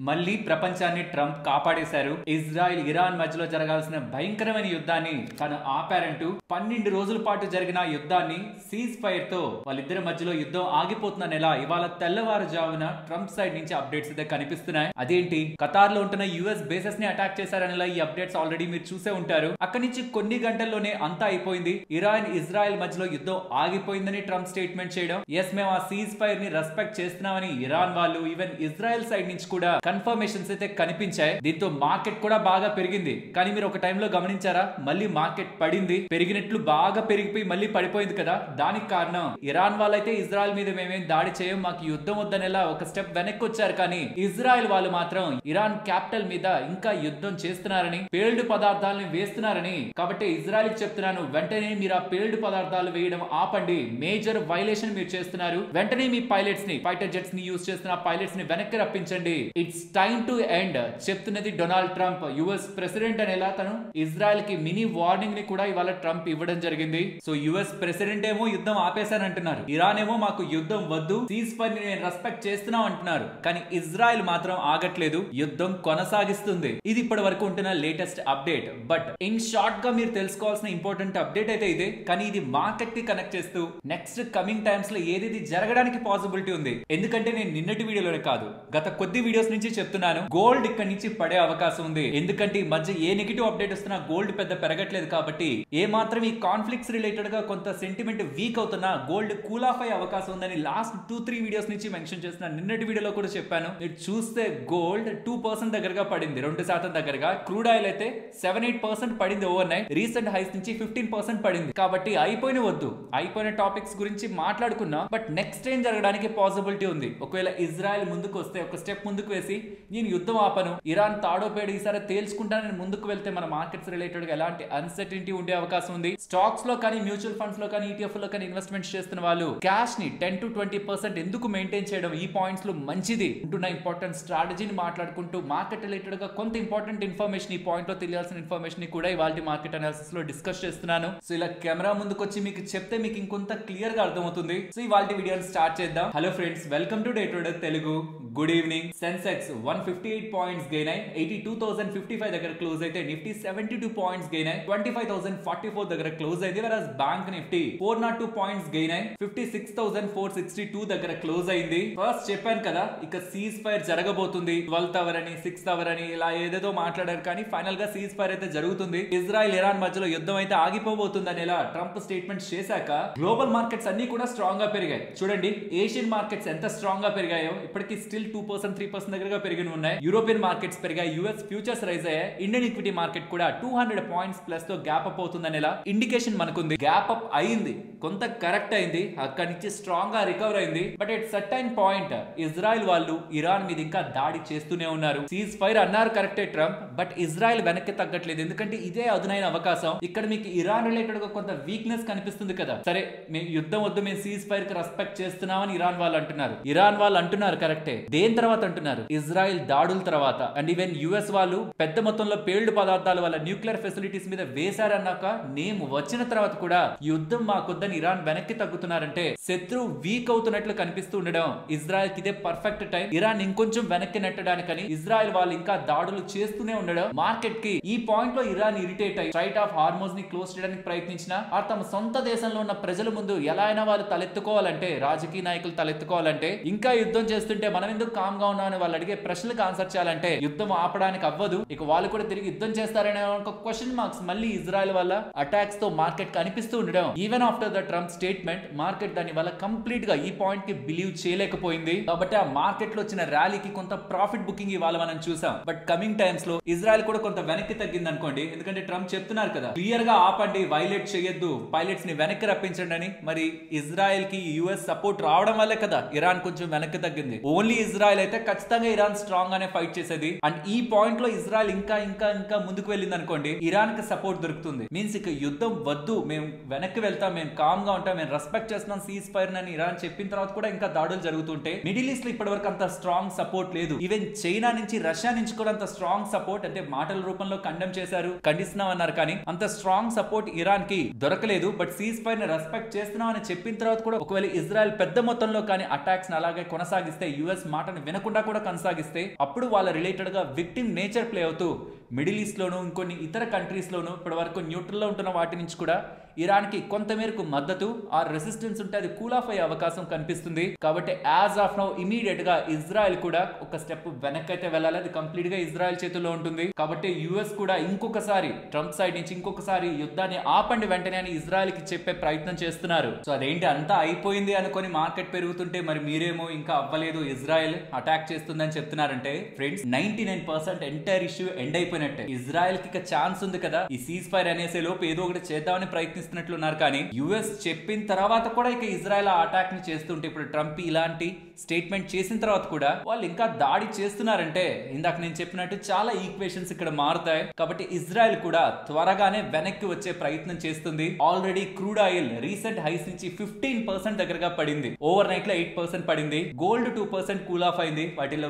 మళ్ళీ ప్రపంచాన్ని Trump కాపాడేశారు. Israel Iran మధ్యలో జరగాల్సిన భయంకరమైన యుద్ధాన్ని తను ఆపారంటూ 12 రోజుల పాటు జరిగిన యుద్ధాన్ని సీజ్ ఫైర్ తో వాళ్ళిద్దరి మధ్యలో యుద్ధం ఆగిపోతున్న నెల ఇవాళ తెల్లవారుజామున ట్రంప్ సైడ్ నుంచి అప్డేట్స్ అయితే కనిపిస్తున్నాయి. అదేంటి, ఖతార్ లో ఉంటున్న యుఎస్ బేసెస్ ని అటాక్ చేశారనేలా ఈ అప్డేట్స్ ఆల్రెడీ మీరు చూసే ఉంటారు. అక్కడి నుంచి కొన్ని గంటల్లోనే అంతా అయిపోయింది. ఇరాన్ ఇజ్రాయెల్ మధ్యలో యుద్ధం ఆగిపోయిందని ట్రంప్ స్టేట్మెంట్ చేయడం, ఎస్ మేము ఆ సీజ్ ఫైర్ ని రెస్పెక్ట్ చేస్తున్నామని ఇరాన్ వాళ్ళు, ఈవెన్ ఇజ్రాయెల్ సైడ్ నుంచి కూడా కన్ఫర్మేషన్స్ అయితే కనిపించాయి. దీంతో మార్కెట్ కూడా బాగా పెరిగింది. కానీ మీరు ఒక టైంలో గమనించారా, మళ్ళీ మార్కెట్ పడింది, పెరిగినట్లు బాగా పెరిగిపోయి మళ్ళీ పడిపోయింది కదా. దానికి కారణం ఇరాన్ వాళ్ళైతే ఇజ్రాయెల్ మీద మేమేం దాడి చేయం, మాకు యుద్ధం వద్దనేలా ఒక స్టెప్ వెనక్కి వచ్చారు. కానీ ఇజ్రాయెల్ వాళ్ళు మాత్రం ఇరాన్ క్యాపిటల్ మీద ఇంకా యుద్ధం చేస్తున్నారని, పేల్డ్ పదార్థాలను వేస్తున్నారని. కాబట్టి ఇజ్రాయెల్ చెప్తున్నాను, వెంటనే మీరు ఆ పేల్డ్ పదార్థాలు వేయడం ఆపండి, మేజర్ వైలేషన్ మీరు చేస్తున్నారు. వెంటనే మీ పైలట్స్ ని, ఫైటర్ జెట్స్ ని యూజ్ చేస్తున్న పైలట్స్ ని వెనక్కి రప్పించండి. ఇట్స్ టైమ్ టు ఎండ్ చెప్తున్నది డొనాల్డ్ ట్రంప్, యుఎస్ ప్రెసిడెంట్ అనేలా తను ఇజ్రాయెల్ కి మినీ వార్నింగ్ ని కూడా ఇవాళ ట్రంప్ ఇవ్వడం జరిగింది. సో యుఎస్ ప్రెసిడెంట్ ఏమో యుద్ధం ఆపేశానంటున్నారు, ఇరాన్ ఏమో మాకు యుద్ధం వద్దు, సీజ్ ఫైర్ ని నేను రెస్పెక్ట్ చేస్తున్నాం అంటున్నారు. కానీ ఇజ్రాయెల్ మాత్రం ఆగట్లేదు, యుద్ధం కొనసాగిస్తుంది. ఇది ఇప్పటి వరకు ఉంటున్న latest update. But in short గా మీరు తెలుసుకోవాల్సిన ఇంపార్టెంట్ అప్డేట్ అయితే ఇదే. కానీ ఇది మార్కెట్ కి కనెక్ట్ చేస్తూ నెక్స్ట్ కమింగ్ టైమ్స్ లో ఏది జరగడానికి పాసిబిలిటీ ఉంది. ఎందుకంటే నేను నిన్నటి వీడియోలోనే కాదు, గత కొద్ది వీడియోస్ నుంచి చెప్తున్నాను, గోల్డ్ ఇక్కడ నుంచి పడే అవకాశం ఉంది. ఎందుకంటే ఈ మధ్య ఏ నెగిటివ్ అప్డేట్ వస్తున్నా గోల్డ్ పెద్ద పెరగట్లేదు. కాబట్టి ఏ మాత్రం ఈ కాన్ఫ్లిక్ట్స్ రిలేటెడ్ గా కొంత సెంటిమెంట్ వీక్ అవుతున్నా గోల్డ్ కూల్ ఆఫ్ అయ్యే అవకాశం ఉందని లాస్ట్ 2-3 వీడియోస్ నుంచి మెన్షన్ చేస్తున్నా. నిన్నటి వీడియోలో కూడా చెప్పాను. మీరు చూస్తే గోల్డ్ 2% దగ్గరగా పడింది, 2% దగ్గరగా. క్రూడ్ ఆయిల్ అయితే 7-8% పడింది ఓవర్ నైట్. రీసెంట్ హైస్ నుంచి 15% పడింది. కాబట్టి అయిపోయిన వద్దు, అయిపోయిన టాపిక్స్ గురించి మాట్లాడుకున్నా. బట్ నెక్స్ట్ ఏం జరగడానికి పాసిబిలిటీ ఉంది. ఒకవేళ ఇజ్రాయెల్ ముందుకు వస్తే, ఒక స్టెప్ ముందుకు వేసి నేను యుద్ధం ఆపను, ఇరాన్ తాడోపేడు ఈసారి తేల్చుకుంటానని ముందుకు వెళ్తే మన మార్కెట్స్ రిలేటెడ్ గా ఎలాంటి అన్సర్టనిటీ ఉండే అవకాశం ఉంది. స్టాక్స్ లో కానీ, మ్యూచువల్ ఫండ్స్ లో కానీ, ఈటీఎఫ్ లో కానీ ఇన్వెస్ట్మెంట్స్ చేస్తున్న వాళ్ళు క్యాష్ ని 10-20% ఎందుకు మెయింటైన్ చేయడం, ఈ పాయింట్స్ లో మంచిది ఉంటున్న ఇంపార్టెంట్ స్ట్రాటజీని మాట్లాడుకుంటూ మార్కెట్ రిలేటెడ్ గా కొంత ఇంపార్టెంట్ ఇన్ఫర్మేషన్, ఈ పాయింట్ లో తెలియాల్సిన ఇన్ఫర్మేషన్ ని కూడా ఇవాళ మార్కెట్ అనాలిసిస్ లో డిస్కస్ చేస్తున్నాను. సో ఇలా కెమెరా ముందుకు వచ్చి మీకు చెప్తే మీకు ఇంకొంత క్లియర్ గా అర్థమవుతుంది. సో ఇవాళ వీడియోని స్టార్ట్ చేద్దాం. Hello friends, welcome to day today Telugu. Good evening. Sensex 158 points gain అయి 82,055 దగ్గర క్లోజ్ అయితే, నిఫ్టీ 72 పాయింట్స్ గెయిన్ అయి 25,044 దగ్గర క్లోజ్ అయింది. వెరస్ బ్యాంక్ నిఫ్టీ 402 పాయింట్స్ గెయిన్ అయి 56,462 దగ్గర క్లోజ్ అయింది. ఫస్ట్ చెప్పాను కదా, ఇక సీజ్ ఫైర్ జరగబోతుంది, 12th అవర్ అని, 6th అవర్ అని ఇలా ఏదేదో మాట్లాడారు. కానీ ఫైనల్ గా సీజ్ ఫైర్ అయితే జరుగుతుంది. ఇజ్రాయెల్ ఇరాన్ మధ్యలో యుద్ధం అయితే ఆగిపోబోతుంది అనేలా ట్రంప్ స్టేట్మెంట్ చేశాక గ్లోబల్ మార్కెట్స్ అన్ని కూడా స్ట్రాంగ్ గా పెరిగాయి. చూడండి, ఏషియన్ మార్కెట్స్ ఎంత స్ట్రాంగ్ గా పెరిగాయో, ఇప్పటికి స్టిల్ 2%-3% దగ్గరగా పెరిగి ఉన్నాయి. యూరోపియన్ మార్కెట్స్ పెరిగాయి, యుఎస్ ఫ్యూచర్స్ రైజ్ అయ్యాయి. ఇండియన్ ఈక్విటీ మార్కెట్ కూడా 200 పాయింట్స్ ప్లస్ తో గ్యాప్ అప్ అవుతుందనేలా ఇండికేషన్ మనకుంది. గ్యాప్ అప్ అయింది, కొంత కరెక్ట్ అయింది, అక్కడి నుంచి స్ట్రాంగ్ గా రికవర్ అయింది. But at certain point Israel వాళ్ళు ఇరాన్ మీద ఇంకా దాడి చేస్తూనే ఉన్నారు. సీజ్ ఫైర్ అన్నారు కరెక్టే ట్రంప్, బట్ ఇజ్రాయెల్ వెనక్కి తగ్గట్లేదు. ఎందుకంటే ఇదే అదునైన అవకాశం. ఇక్కడ మీకు ఇరాన్ రిలేటెడ్ గా కొంత వీక్నెస్ కనిపిస్తుంది కదా. సరే, మేము యుద్ధం వద్దు, మేము సీజ్ ఫైర్ కి రెస్పెక్ట్ చేస్తున్నామని ఇరాన్ వాళ్ళు అంటున్నారు. ఇరాన్ వాళ్ళు అంటున్నారు కరెక్టే, దేని తర్వాత అంటున్నారు? ఇజ్రాయెల్ దాడుల తర్వాత. అండ్ ఈవెన్ యుఎస్ వాళ్ళు పెద్ద మొత్తంలో పేల్డ్ పదార్థాలు వాళ్ళ న్యూక్లియర్ ఫెసిలిటీస్ మీద వేశారన్నాక మేము వచ్చిన తర్వాత కూడా యుద్ధం మాకొద్దని ఇరాన్ వెనక్కి తగ్గుతున్నారంటే శత్రువు వీక్ అవుతున్నట్లు కనిపిస్తూ ఉండడం ఇజ్రాయెల్ కి ఇదే పర్ఫెక్ట్ టైం. ఇరాన్ ఇంకొంచెం వెనక్కి నెట్టడానికని ఇజ్రాయెల్ వాళ్ళు ఇంకా దాడులు చేస్తూనే ఉండడం మార్కెట్ కి ఈ పాయింట్ లో ఇరాన్ ఇరిటేట్ అయ్యి స్ట్రైట్ ఆఫ్ హార్మోజ్ ని క్లోజ్ చేయడానికి ప్రయత్నించిన, ఆ తమ సొంత దేశంలో ఉన్న ప్రజల ముందు ఎలా అయినా వాళ్ళు తలెత్తుకోవాలంటే, రాజకీయ నాయకులు తలెత్తుకోవాలంటే, ఇంకా యుద్ధం చేస్తుంటే మనం ఎందుకు కామ్ గా ఉన్నామని వాళ్ళు అడిగే ప్రశ్నలకు ఆన్సర్ చేయాలంటే యుద్ధం ఆపడానికి అవ్వదు. ఇక వాళ్ళు కూడా తిరిగి యుద్ధం చేస్తారనే ఒక క్వశ్చన్ మార్క్స్ మళ్ళీ ఇజ్రాయెల్ వల్ల అటాక్స్ తో మార్కెట్ కనిపిస్తూ ఉండడం, even after the Trump statement market దాని వల్ల కంప్లీట్ గా ఈ పాయింట్ కి బిలీవ్ చేయలేకపోయింది. కాబట్టి ఆ మార్కెట్ లో వచ్చిన ర్యాలీకి కొంత ప్రాఫిట్ బుకింగ్ ఇవాళ మనం చూసాం. బట్ కమింగ్ టైమ్స్ లో ఇజ్రాయెల్ కూడా కొంత వెనక్కి తగ్గింది అనుకోండి. ఎందుకంటే ట్రంప్ చెప్తున్నారు కదా, క్లియర్ గా ఆపండి, వైలేట్ చేయొద్దు, పైలట్స్ ని వెనక్కి రప్పించండి అని. మరి ఇజ్రాయెల్ కి యుఎస్ సపోర్ట్ రావడం వల్లే కదా ఇరాన్ కొంచెం వెనక్కి తగ్గింది. ఓన్లీ ఇజ్రాయెల్ అయితే ఖచ్చితంగా ఇరాన్ స్ట్రాంగ్ గానే ఫైట్ చేసేది. అండ్ ఈ పాయింట్ లో ఇజ్రాయెల్ ఇంకా ఇంకా ఇంకా ముందుకు వెళ్ళింది అనుకోండి, ఇరాన్ కి సపోర్ట్ దొరుకుతుంది. మీన్స్ ఇక యుద్ధం వద్దు, మేము వెనక్కి వెళ్తాం, మేము కామ్ గా ఉంటాం, మేము రెస్పెక్ట్ చేస్తున్నాం సీజ్ ఫైర్ అని ఇరాన్ చెప్పిన తర్వాత కూడా ఇంకా దాడులు జరుగుతుంటే, మిడిల్ ఈస్ట్ లో ఇప్పటి వరకు అంత స్ట్రాంగ్ సపోర్ట్ లేదు. ఈవెన్ చైనా నుంచి, రష్యా నుంచి కూడా అంత స్ట్రాంగ్ సపోర్ట్, అంటే మాటల రూపంలో కండెమ్ చేశారు, ఖండిస్తున్నాం అన్నారు, కానీ అంత స్ట్రాంగ్ సపోర్ట్ ఇరాన్ కి దొరకలేదు. బట్ సీజ్ ఫైర్ ని రెస్పెక్ట్ చేస్తున్నాం అని చెప్పిన తర్వాత కూడా ఒకవేళ ఇజ్రాయెల్ పెద్ద మొత్తంలో కానీ అటాక్స్ అలాగే కొనసాగిస్తే యుఎస్ మాటను వినకుండా కూడా కొనసాగిస్తే అప్పుడు వాళ్ళ రిలేటెడ్ గా విక్టిమ్ నేచర్ ప్లే అవుతూ మిడిల్ ఈస్ట్ లోను ఇంకొన్ని ఇతర కంట్రీస్ లోను ఇప్పటి వరకు న్యూట్రల్ లో ఉంటున్న వాటి నుంచి కూడా ఇరాన్ కి కొంతమేరకు మద్దతు ఆ రెసిస్టెన్స్ ఉంటే అది కూల్ ఆఫ్ అయ్యే అవకాశం కనిపిస్తుంది. కాబట్టి యాజ్ ఆఫ్ నౌ ఇమీడియట్ గా ఇజ్రాయెల్ కూడా ఒక స్టెప్ వెనక్కి అయితే వెళ్ళాలి. అది కంప్లీట్ గా ఇజ్రాయెల్ చేతుల్లో ఉంటుంది. కాబట్టి యుఎస్ కూడా ఇంకొకసారి ట్రంప్ సైడ్ నుంచి ఇంకొకసారి యుద్ధాన్ని ఆపండి వెంటనే అని ఇజ్రాయెల్ కి చెప్పే ప్రయత్నం చేస్తున్నారు. సో అదేంటి అంతా అయిపోయింది అనుకొని మార్కెట్ పెరుగుతుంటే మరి మీరేమో ఇంకా అవ్వలేదు ఇజ్రాయెల్ అటాక్ చేస్తుందని చెప్తున్నారంటే ఫ్రెండ్స్ 99% ఎంటైర్ ఇష్యూ ఎండ్ అయిపోయినట్టే. ఇజ్రాయెల్ కి ఛాన్స్ ఉంది కదా ఈ సీజ్ ఫైర్ అనేసే లోపు ఏదో ఒకటి చేద్దామని ప్రయత్నిస్తున్నట్లున్నారు. కానీ యుఎస్ చెప్పిన తర్వాత కూడా ఇక ఇజ్రాయెల్ అటాక్ ని చేస్తుంటే ఇప్పుడు ట్రంప్ ఇలాంటి స్టేట్మెంట్ చేసిన తర్వాత కూడా వాళ్ళు ఇంకా దాడి చేస్తున్నారంటే ఇందాక నేను చెప్పినట్టు చాలా ఈక్వేషన్స్ ఇక్కడ మారుతాయి. కాబట్టి ఇజ్రాయెల్ కూడా త్వరగానే వెనక్కి వచ్చే ప్రయత్నం చేస్తుంది. Already crude oil recent highs నుంచి 15% దగ్గరగా పడింది. ఓవర్ నైట్ లో 8% పడింది. గోల్డ్ 2% కూల్ ఆఫ్ అయింది.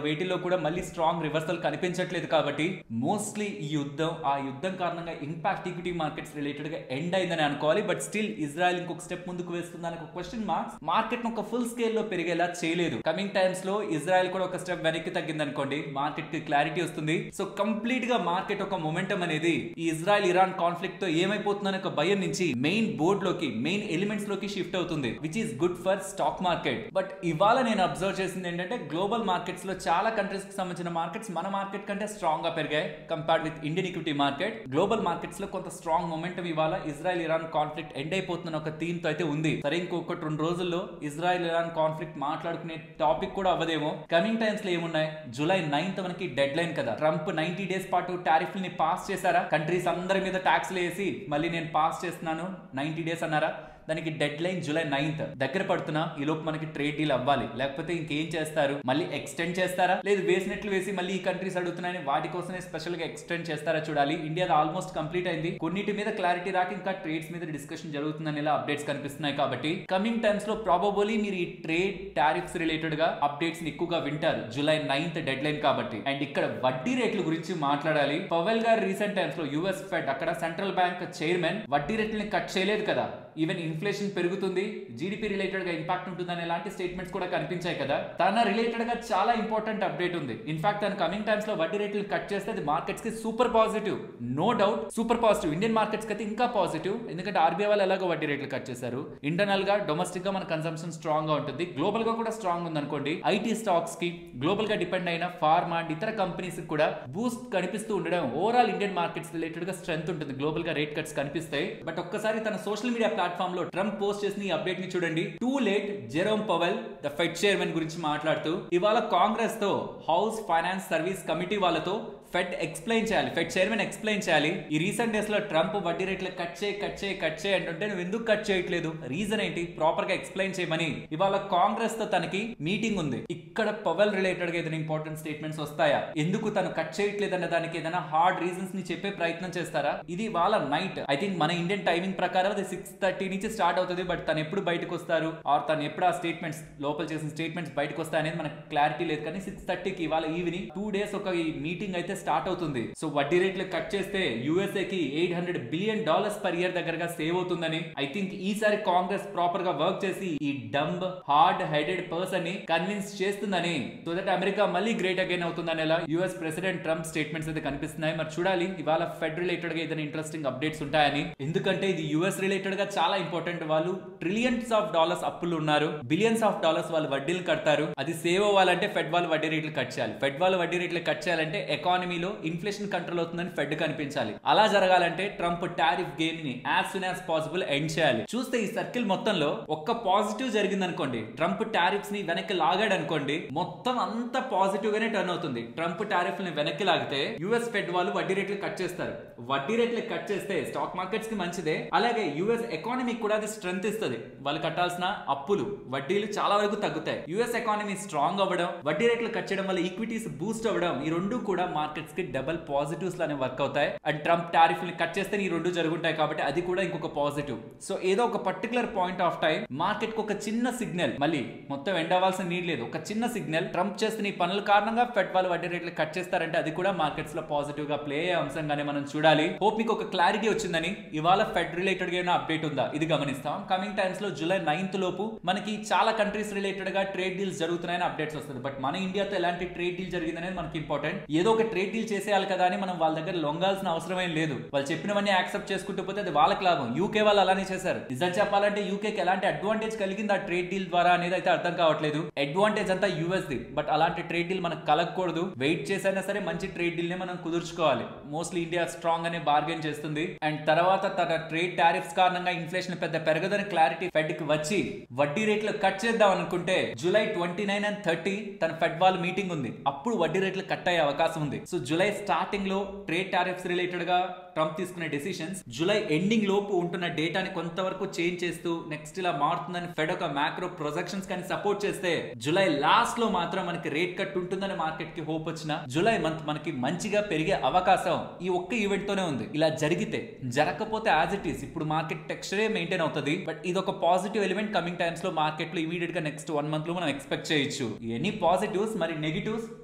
వేటిలో కూడా మళ్ళీ స్ట్రాంగ్ రివర్సల్ కనిపించట్లేదు. కాబట్టి మోస్ట్లీ ఈ యుద్ధం ఆ యుద్ధం కారణంగా ఇంపాక్ట్ ఈక్విటీ మార్కెట్స్ రిలేటెడ్ గా ఎండ్ అయిందని అనుకోవాలి. బట్ స్టిల్ ఇజ్రాయెల్ ఇంకొక స్టెప్ ముందుకు వేస్తుందని ఒక క్వశ్చన్ మార్క్స్ మార్కెట్ ఒక ఫుల్ స్కేల్ లో పెరిగేలా చేయలేదు. కమింగ్ టైమ్స్ లో ఇజ్రాయెల్ కూడా ఒక స్టెప్ వెనక్కి తగ్గింది అనుకోండి మార్కెట్ కి క్లారిటీ వస్తుంది. సో కంప్లీట్ గా మార్కెట్ ఒక మొమెంటం అనేది ఈ ఇజ్రాయెల్ ఇరాన్ కాన్ఫ్లిక్ట్ తో ఏమైపోతుందనే ఒక భయం నుంచి మెయిన్ బోర్డ్ లోకి మెయిన్ ఎలిమెంట్స్ లోకి షిఫ్ట్ అవుతుంది which is good for stock market. But ఇవాళ నేను అబ్జర్వ్ చేసింది ఏంటంటే గ్లోబల్ మార్కెట్స్ లో చాలా కంట్రీస్ కి సంబంధించిన మార్కెట్స్ మన మార్కెట్ కంటే స్ట్రాంగ్ గా పెరిగాయి compared with Indian equity market. Global markets లో కొంత స్ట్రాంగ్ మొమెంటం ఇవాళ ఇజ్రాయెల్ ఇరాన్ కాన్ఫ్లిక్ట్ ఎండ్ అయిపోతున్న ఒక థీమ్ తో అయితే ఉంది. సరే ఇంకొకటి 2 రోజుల్లో ఇజ్రాయెల్ ఇరాన్ కాన్ఫ్లిక్ట్ మాట్లాడుకునే టాపిక్ కూడా అవ్వదేమో. కమింగ్ టైమ్స్ లో ఏమున్నాయి జూలై 9th మనకి డెడ్ లైన్ కదా. ట్రంప్ 90 days పాటు టారిఫ్ ని పాస్ చేశారా? కంట్రీస్ అందరి మీద ట్యాక్స్లు వేసి మళ్ళీ నేను పాస్ చేస్తున్నాను 90 days అన్నారా? దానికి డెడ్ లైన్ జూలై 9th దగ్గర పడుతున్నా ఈ లోపు మనకి ట్రేడ్ డీల్ అవ్వాలి. లేకపోతే ఇంకేం చేస్తారు? మళ్ళీ ఎక్స్టెండ్ చేస్తారా? లేదు వేసినట్లు వేసి మళ్ళీ ఈ కంట్రీస్ అడుగుతున్నాయని వాటి కోసమే స్పెషల్ గా ఎక్స్టెండ్ చేస్తారా చూడాలి. ఇండియా ఆల్మోస్ట్ కంప్లీట్ అయింది. కొన్నిటి మీద క్లారిటీ రాక ఇంకా ట్రేడ్స్ మీద డిస్కషన్ జరుగుతుందని ఇలా అప్డేట్స్ కనిపిస్తున్నాయి. కాబట్టి కమింగ్ టైమ్స్ లో ప్రాబబుల్లీ మీరు ఈ ట్రేడ్ టారిఫ్స్ రిలేటెడ్ గా అప్డేట్స్ ని ఎక్కువగా వింటారు జూలై 9th డెడ్ లైన్ కాబట్టి. అండ్ ఇక్కడ వడ్డీ రేట్ల గురించి మాట్లాడాలి. పవెల్ గారు రీసెంట్ టైమ్స్ లో యుఎస్ ఫెడ్ అక్కడ సెంట్రల్ బ్యాంక్ చైర్మన్ వడ్డీ రేట్లని కట్ చేయలేదు కదా. ఈవెన్ ఇన్ఫ్లేషన్ పెరుగుతుంది జీడిపి రిలేటెడ్ గా ఇంపాక్ట్ ఉంటుందని ఎలాంటి స్టేట్మెంట్స్ కూడా కనిపించాయి కదా. తన రిలేటెడ్ గా చాలా ఇంపార్టెంట్ అప్డేట్ ఉంది. ఇన్ఫాక్ట్ తన కమింగ్ టైమ్స్ లో వడ్డీ రేట్లు కట్ చేస్తే అది మార్కెట్స్ కి super positive. No doubt super positive. Indian markets కి అయితే ఇంకా పాజిటివ్. ఎందుకంటే ఆర్బీఐ వాళ్ళు ఎలాగో వడ్డీ రేట్లు కట్ చేశారు. ఇంటర్నల్ గా డొమెస్టిక్ గా మన కన్సంప్షన్ స్ట్రాంగ్ గా ఉంటుంది. గ్లోబల్ గా కూడా స్ట్రాంగ్ ఉంది అనుకోండి. ఐటీ స్టాక్స్ కి గ్లోబల్ గా డిపెండ్ అయిన ఫార్మా అండ్ ఇతర కంపెనీస్ కూడా బూస్ట్ కనిపిస్తూ ఉండడం ఓవరాల్ ఇండియన్ మార్కెట్స్ రిలేటెడ్ గా స్ట్రెంత్ ఉంటుంది. గ్లోబల్ గా రేట్ కట్స్ కనిపిస్తాయి. బట్ ఒక్కసారి తన సోషల్ మీడియా ప్లాట్ఫామ్ లో ట్రంప్ పోస్ట్ చేసిన ఈ అప్డేట్ ని చూడండి. Too late Jerome Powell the fed chairman గురించి మాట్లాడుతూ ఇవాళ కాంగ్రెస్ తో హౌస్ ఫైనాన్స్ సర్వీస్ కమిటీ వాళ్ళతో ఫెడ్ ఎక్స్ప్లెయిన్ చేయాలి. ఫెడ్ చైర్మన్ ఎక్స్ప్లెయిన్ చేయాలి. ఈ రీసెంట్ డేస్ లో ట్రంప్ వడ్డీ రేట్లు కట్ చేయి అంటుంటే నువ్వు ఎందుకు కట్ చేయట్లేదు? రీజన్ ఏంటి? ప్రాపర్ గా ఎక్స్ప్లెయిన్ చేయమని ఇవాళ కాంగ్రెస్ తో తనకి మీటింగ్ ఉంది. ఇక్కడ పవెల్ రిలేటెడ్ గా ఏదైనా ఇంపార్టెంట్ స్టేట్మెంట్స్ వస్తాయా? ఎందుకు తను కట్ చేయట్లేదు అన్న దానికి ఏదైనా హార్డ్ రీజన్స్ ని చెప్పే ప్రయత్నం చేస్తారా? ఇది వాళ్ళ నైట్ ఐ థింక్ మన ఇండియన్ టైమింగ్ ప్రకారం అది 6:30 నుంచి స్టార్ట్ అవుతుంది. బట్ తను ఎప్పుడు బయటకు వస్తారు ఆర్ తను ఎప్పుడు ఆ స్టేట్మెంట్స్ లోపల చేసిన స్టేట్మెంట్స్ బయటకు వస్తాయి అనేది మనకు క్లారిటీ లేదు. కానీ 6:30కి ఇవాళ ఈవినింగ్ 2 days ఒక ఈ మీటింగ్ అయితే స్టార్ట్ అవుతుంది. సో వడ్డీ రేట్లు కట్ చేస్తే యూఎస్ఏ కి $800 billion per year దగ్గరగా సేవ్ అవుతుందని ఐ థింక్ ఈసారి కాంగ్రెస్ ప్రాపర్ గా వర్క్ చేసి ఈ డంబ్ హార్డ్ హెడెడ్ పర్సన్ ని కన్విన్స్ చేస్తుందని సో దట్ అమెరికా మళ్ళీ గ్రేట్ అగైన్ అవుతుందని ఎలా యుఎస్ ప్రెసిడెంట్ ట్రంప్ స్టేట్మెంట్స్ అయితే కనిపిస్తున్నాయి. మరి చూడాలి ఇవాళ ఫెడ్ రిలేటెడ్ గా ఏదైనా ఇంట్రెస్టింగ్ అప్డేట్స్ ఉంటాయని. ఎందుకంటే ఇది యుఎస్ రిలేటెడ్ గా చాలా ఇంపార్టెంట్. వాళ్ళు ట్రిలియన్స్ ఆఫ్ డాలర్స్ అప్పులు ఉన్నారు. బిలియన్స్ ఆఫ్ డాలర్స్ వాళ్ళు వడ్డీలు కడతారు. అది సేవ్ అవ్వాలంటే ఫెడ్ వాళ్ళు వడ్డీ రేట్లు కట్ చేయాలి. ఫెడ్ వాళ్ళు వడ్డీ రేట్లు కట్ చేయాలంటే ఎకానమీలో ఇన్ఫ్లేషన్ కంట్రోల్ అవుతుందని ఫెడ్ కనిపించాలి. అలా జరగాలంటే ట్రంప్ టారిఫ్ గేమ్ ని as soon as possible end చేయాలి. చూస్తే ఈ సర్కిల్ మొత్తంలో ఒక్క పాజిటివ్ జరిగింది అనుకోండి, ట్రంప్ టారిఫ్స్ ని వెనక్కి లాగాడు అనుకోండి, మొత్తం అంత పాజిటివ్ గానే టర్న్ అవుతుంది. ట్రంప్ టారిఫ్ ని వెనక్కి లాగితే యుఎస్ ఫెడ్ వాళ్ళు వడ్డీ రేట్లు కట్ చేస్తారు. వడ్డీ రేట్లు కట్ చేస్తే స్టాక్ మార్కెట్స్ కి మంచిదే. అలాగే యుఎస్ ఎకానమీ కూడా అది స్ట్రెంత్ ఇస్తుంది. వాళ్ళు కట్టాల్సిన అప్పులు వడ్డీలు చాలా వరకు తగ్గుతాయి. యుఎస్ ఎకానమీ స్ట్రాంగ్ అవ్వడం, వడ్డీ రేట్లు కట్ చేయడం వల్ల ఈక్విటీస్ బూస్ట్ అవ్వడం, ఈ రెండు కూడా మార్కెట్ మార్కెట్స్ కి డబుల్ పాజిటివ్స్ లానే వర్క్ అవుతాయి. అండ్ ట్రంప్ టారిఫ్ ని కట్ చేస్తే ఈ రెండు జరుగుంటాయి కాబట్టి అది కూడా ఇంకొక పాజిటివ్. సో ఏదో ఒక particular point of time market కి ఒక చిన్న సిగ్నల్, మళ్ళీ మొత్తం ఎండ్ అవ్వాల్సిన నీడ్ లేదు, ఒక చిన్న సిగ్నల్ ట్రంప్ చేస్తున్న ఈ పనుల కారణంగా ఫెడ్ వాళ్ళు వడ్డీ రేట్లు కట్ చేస్తారంటే అది కూడా మార్కెట్స్ లో పాజిటివ్ గా ప్లే అయ్యే అంశంగానే మనం చూడాలి. హోప్ మీకు ఒక క్లారిటీ వచ్చిందని. ఇవాళ ఫెడ్ రిలేటెడ్ గా అప్డేట్ ఉందా ఇది గమనిస్తాం. కమింగ్ టైమ్స్ లో జూలై 9th లోపు మనకి చాలా కంట్రీస్ రిలేటెడ్ గా ట్రేడ్ డీల్స్ జరుగుతున్నాయని అప్డేట్స్ వస్తుంది. బట్ మన ఇండియాతో ఎలాంటి ట్రేడ్ డీల్ జరిగిందనేది మనకి ఇంపార్టెంట్. ఏదో ఒక ట్రేడ్ డీల్ చేసేయాలి కదా అని మనం వాళ్ళ దగ్గర లొంగాల్సిన అవసరం ఏం లేదు. వాళ్ళు చెప్పినవన్నీ యాక్సెప్ట్ చేసుకుంటూ పోతే అది వాళ్ళకి లాభం. యూకే వాళ్ళు అలానే చేశారు. నిజం చెప్పాలంటే యూకేకి ఎలాంటి అడ్వాంటేజ్ కలిగింది ఆ ట్రేడ్ డీల్ ద్వారా అనేది అయితే అర్థం కావట్లేదు. అడ్వాంటేజ్ అంతా యూఎస్ ది. బట్ అలాంటి ట్రేడ్ డీల్ మనకు కలగకూడదు. వెయిట్ చేసైనా సరే మంచి ట్రేడ్ డీల్ ని మనం కుదుర్చుకోవాలి. మోస్ట్లీ ఇండియా స్ట్రాంగ్ అనే బార్గెన్ చేస్తుంది. అండ్ తర్వాత తన ట్రేడ్ టారిఫ్స్ కారణంగా ఇన్ఫ్లేషన్ పెద్ద పెరగదని క్లారిటీ ఫెడ్ కి వచ్చి వడ్డీ రేట్లు కట్ చేద్దాం అనుకుంటే జూలై 29 and 30 తన ఫెడ్ వాళ్ళ మీటింగ్ ఉంది. అప్పుడు వడ్డీ రేట్లు కట్ అయ్యే అవకాశం ఉంది. సో జూలై స్టార్టింగ్ లో ట్రేడ్ టారిఫ్స్ రిలేటెడ్ గా ట్రంప్ తీసుకునే డెసిషన్స్ జూలై ఎండింగ్ లోపు ఉంటున్న డేటాని కొంతవరకు చేంజ్ చేస్తూ నెక్స్ట్ ఇలా మారుతుందని ఫెడ్ ఒక మ్యాక్రో ప్రొజెక్షన్స్ కానీ సపోర్ట్ చేస్తే జూలై లాస్ట్ లో మాత్రం మనకి రేట్ కట్ ఉంటుందని మార్కెట్ కి హోప్ వచ్చిన జూలై మంత్ మనకి మంచిగా పెరిగే అవకాశం ఈ ఒక్క ఈవెంట్ తోనే ఉంది. ఇలా జరిగితే, జరగకపోతే యాజ్ ఇట్ ఈస్ ఇప్పుడు మార్కెట్ టెక్స్చరే మెయింటైన్ అవుతుంది. బట్ ఇది ఒక పాజిటివ్ ఎలిమెంట్ కమింగ్ టైమ్స్ లో మార్కెట్ లో ఇమీడియట్ గా నెక్స్ట్ 1 month లో మనం ఎక్స్పెక్ట్ చేయొచ్చు. ఎనీ పాజిటివ్స్ మరి నెగిటివ్స్,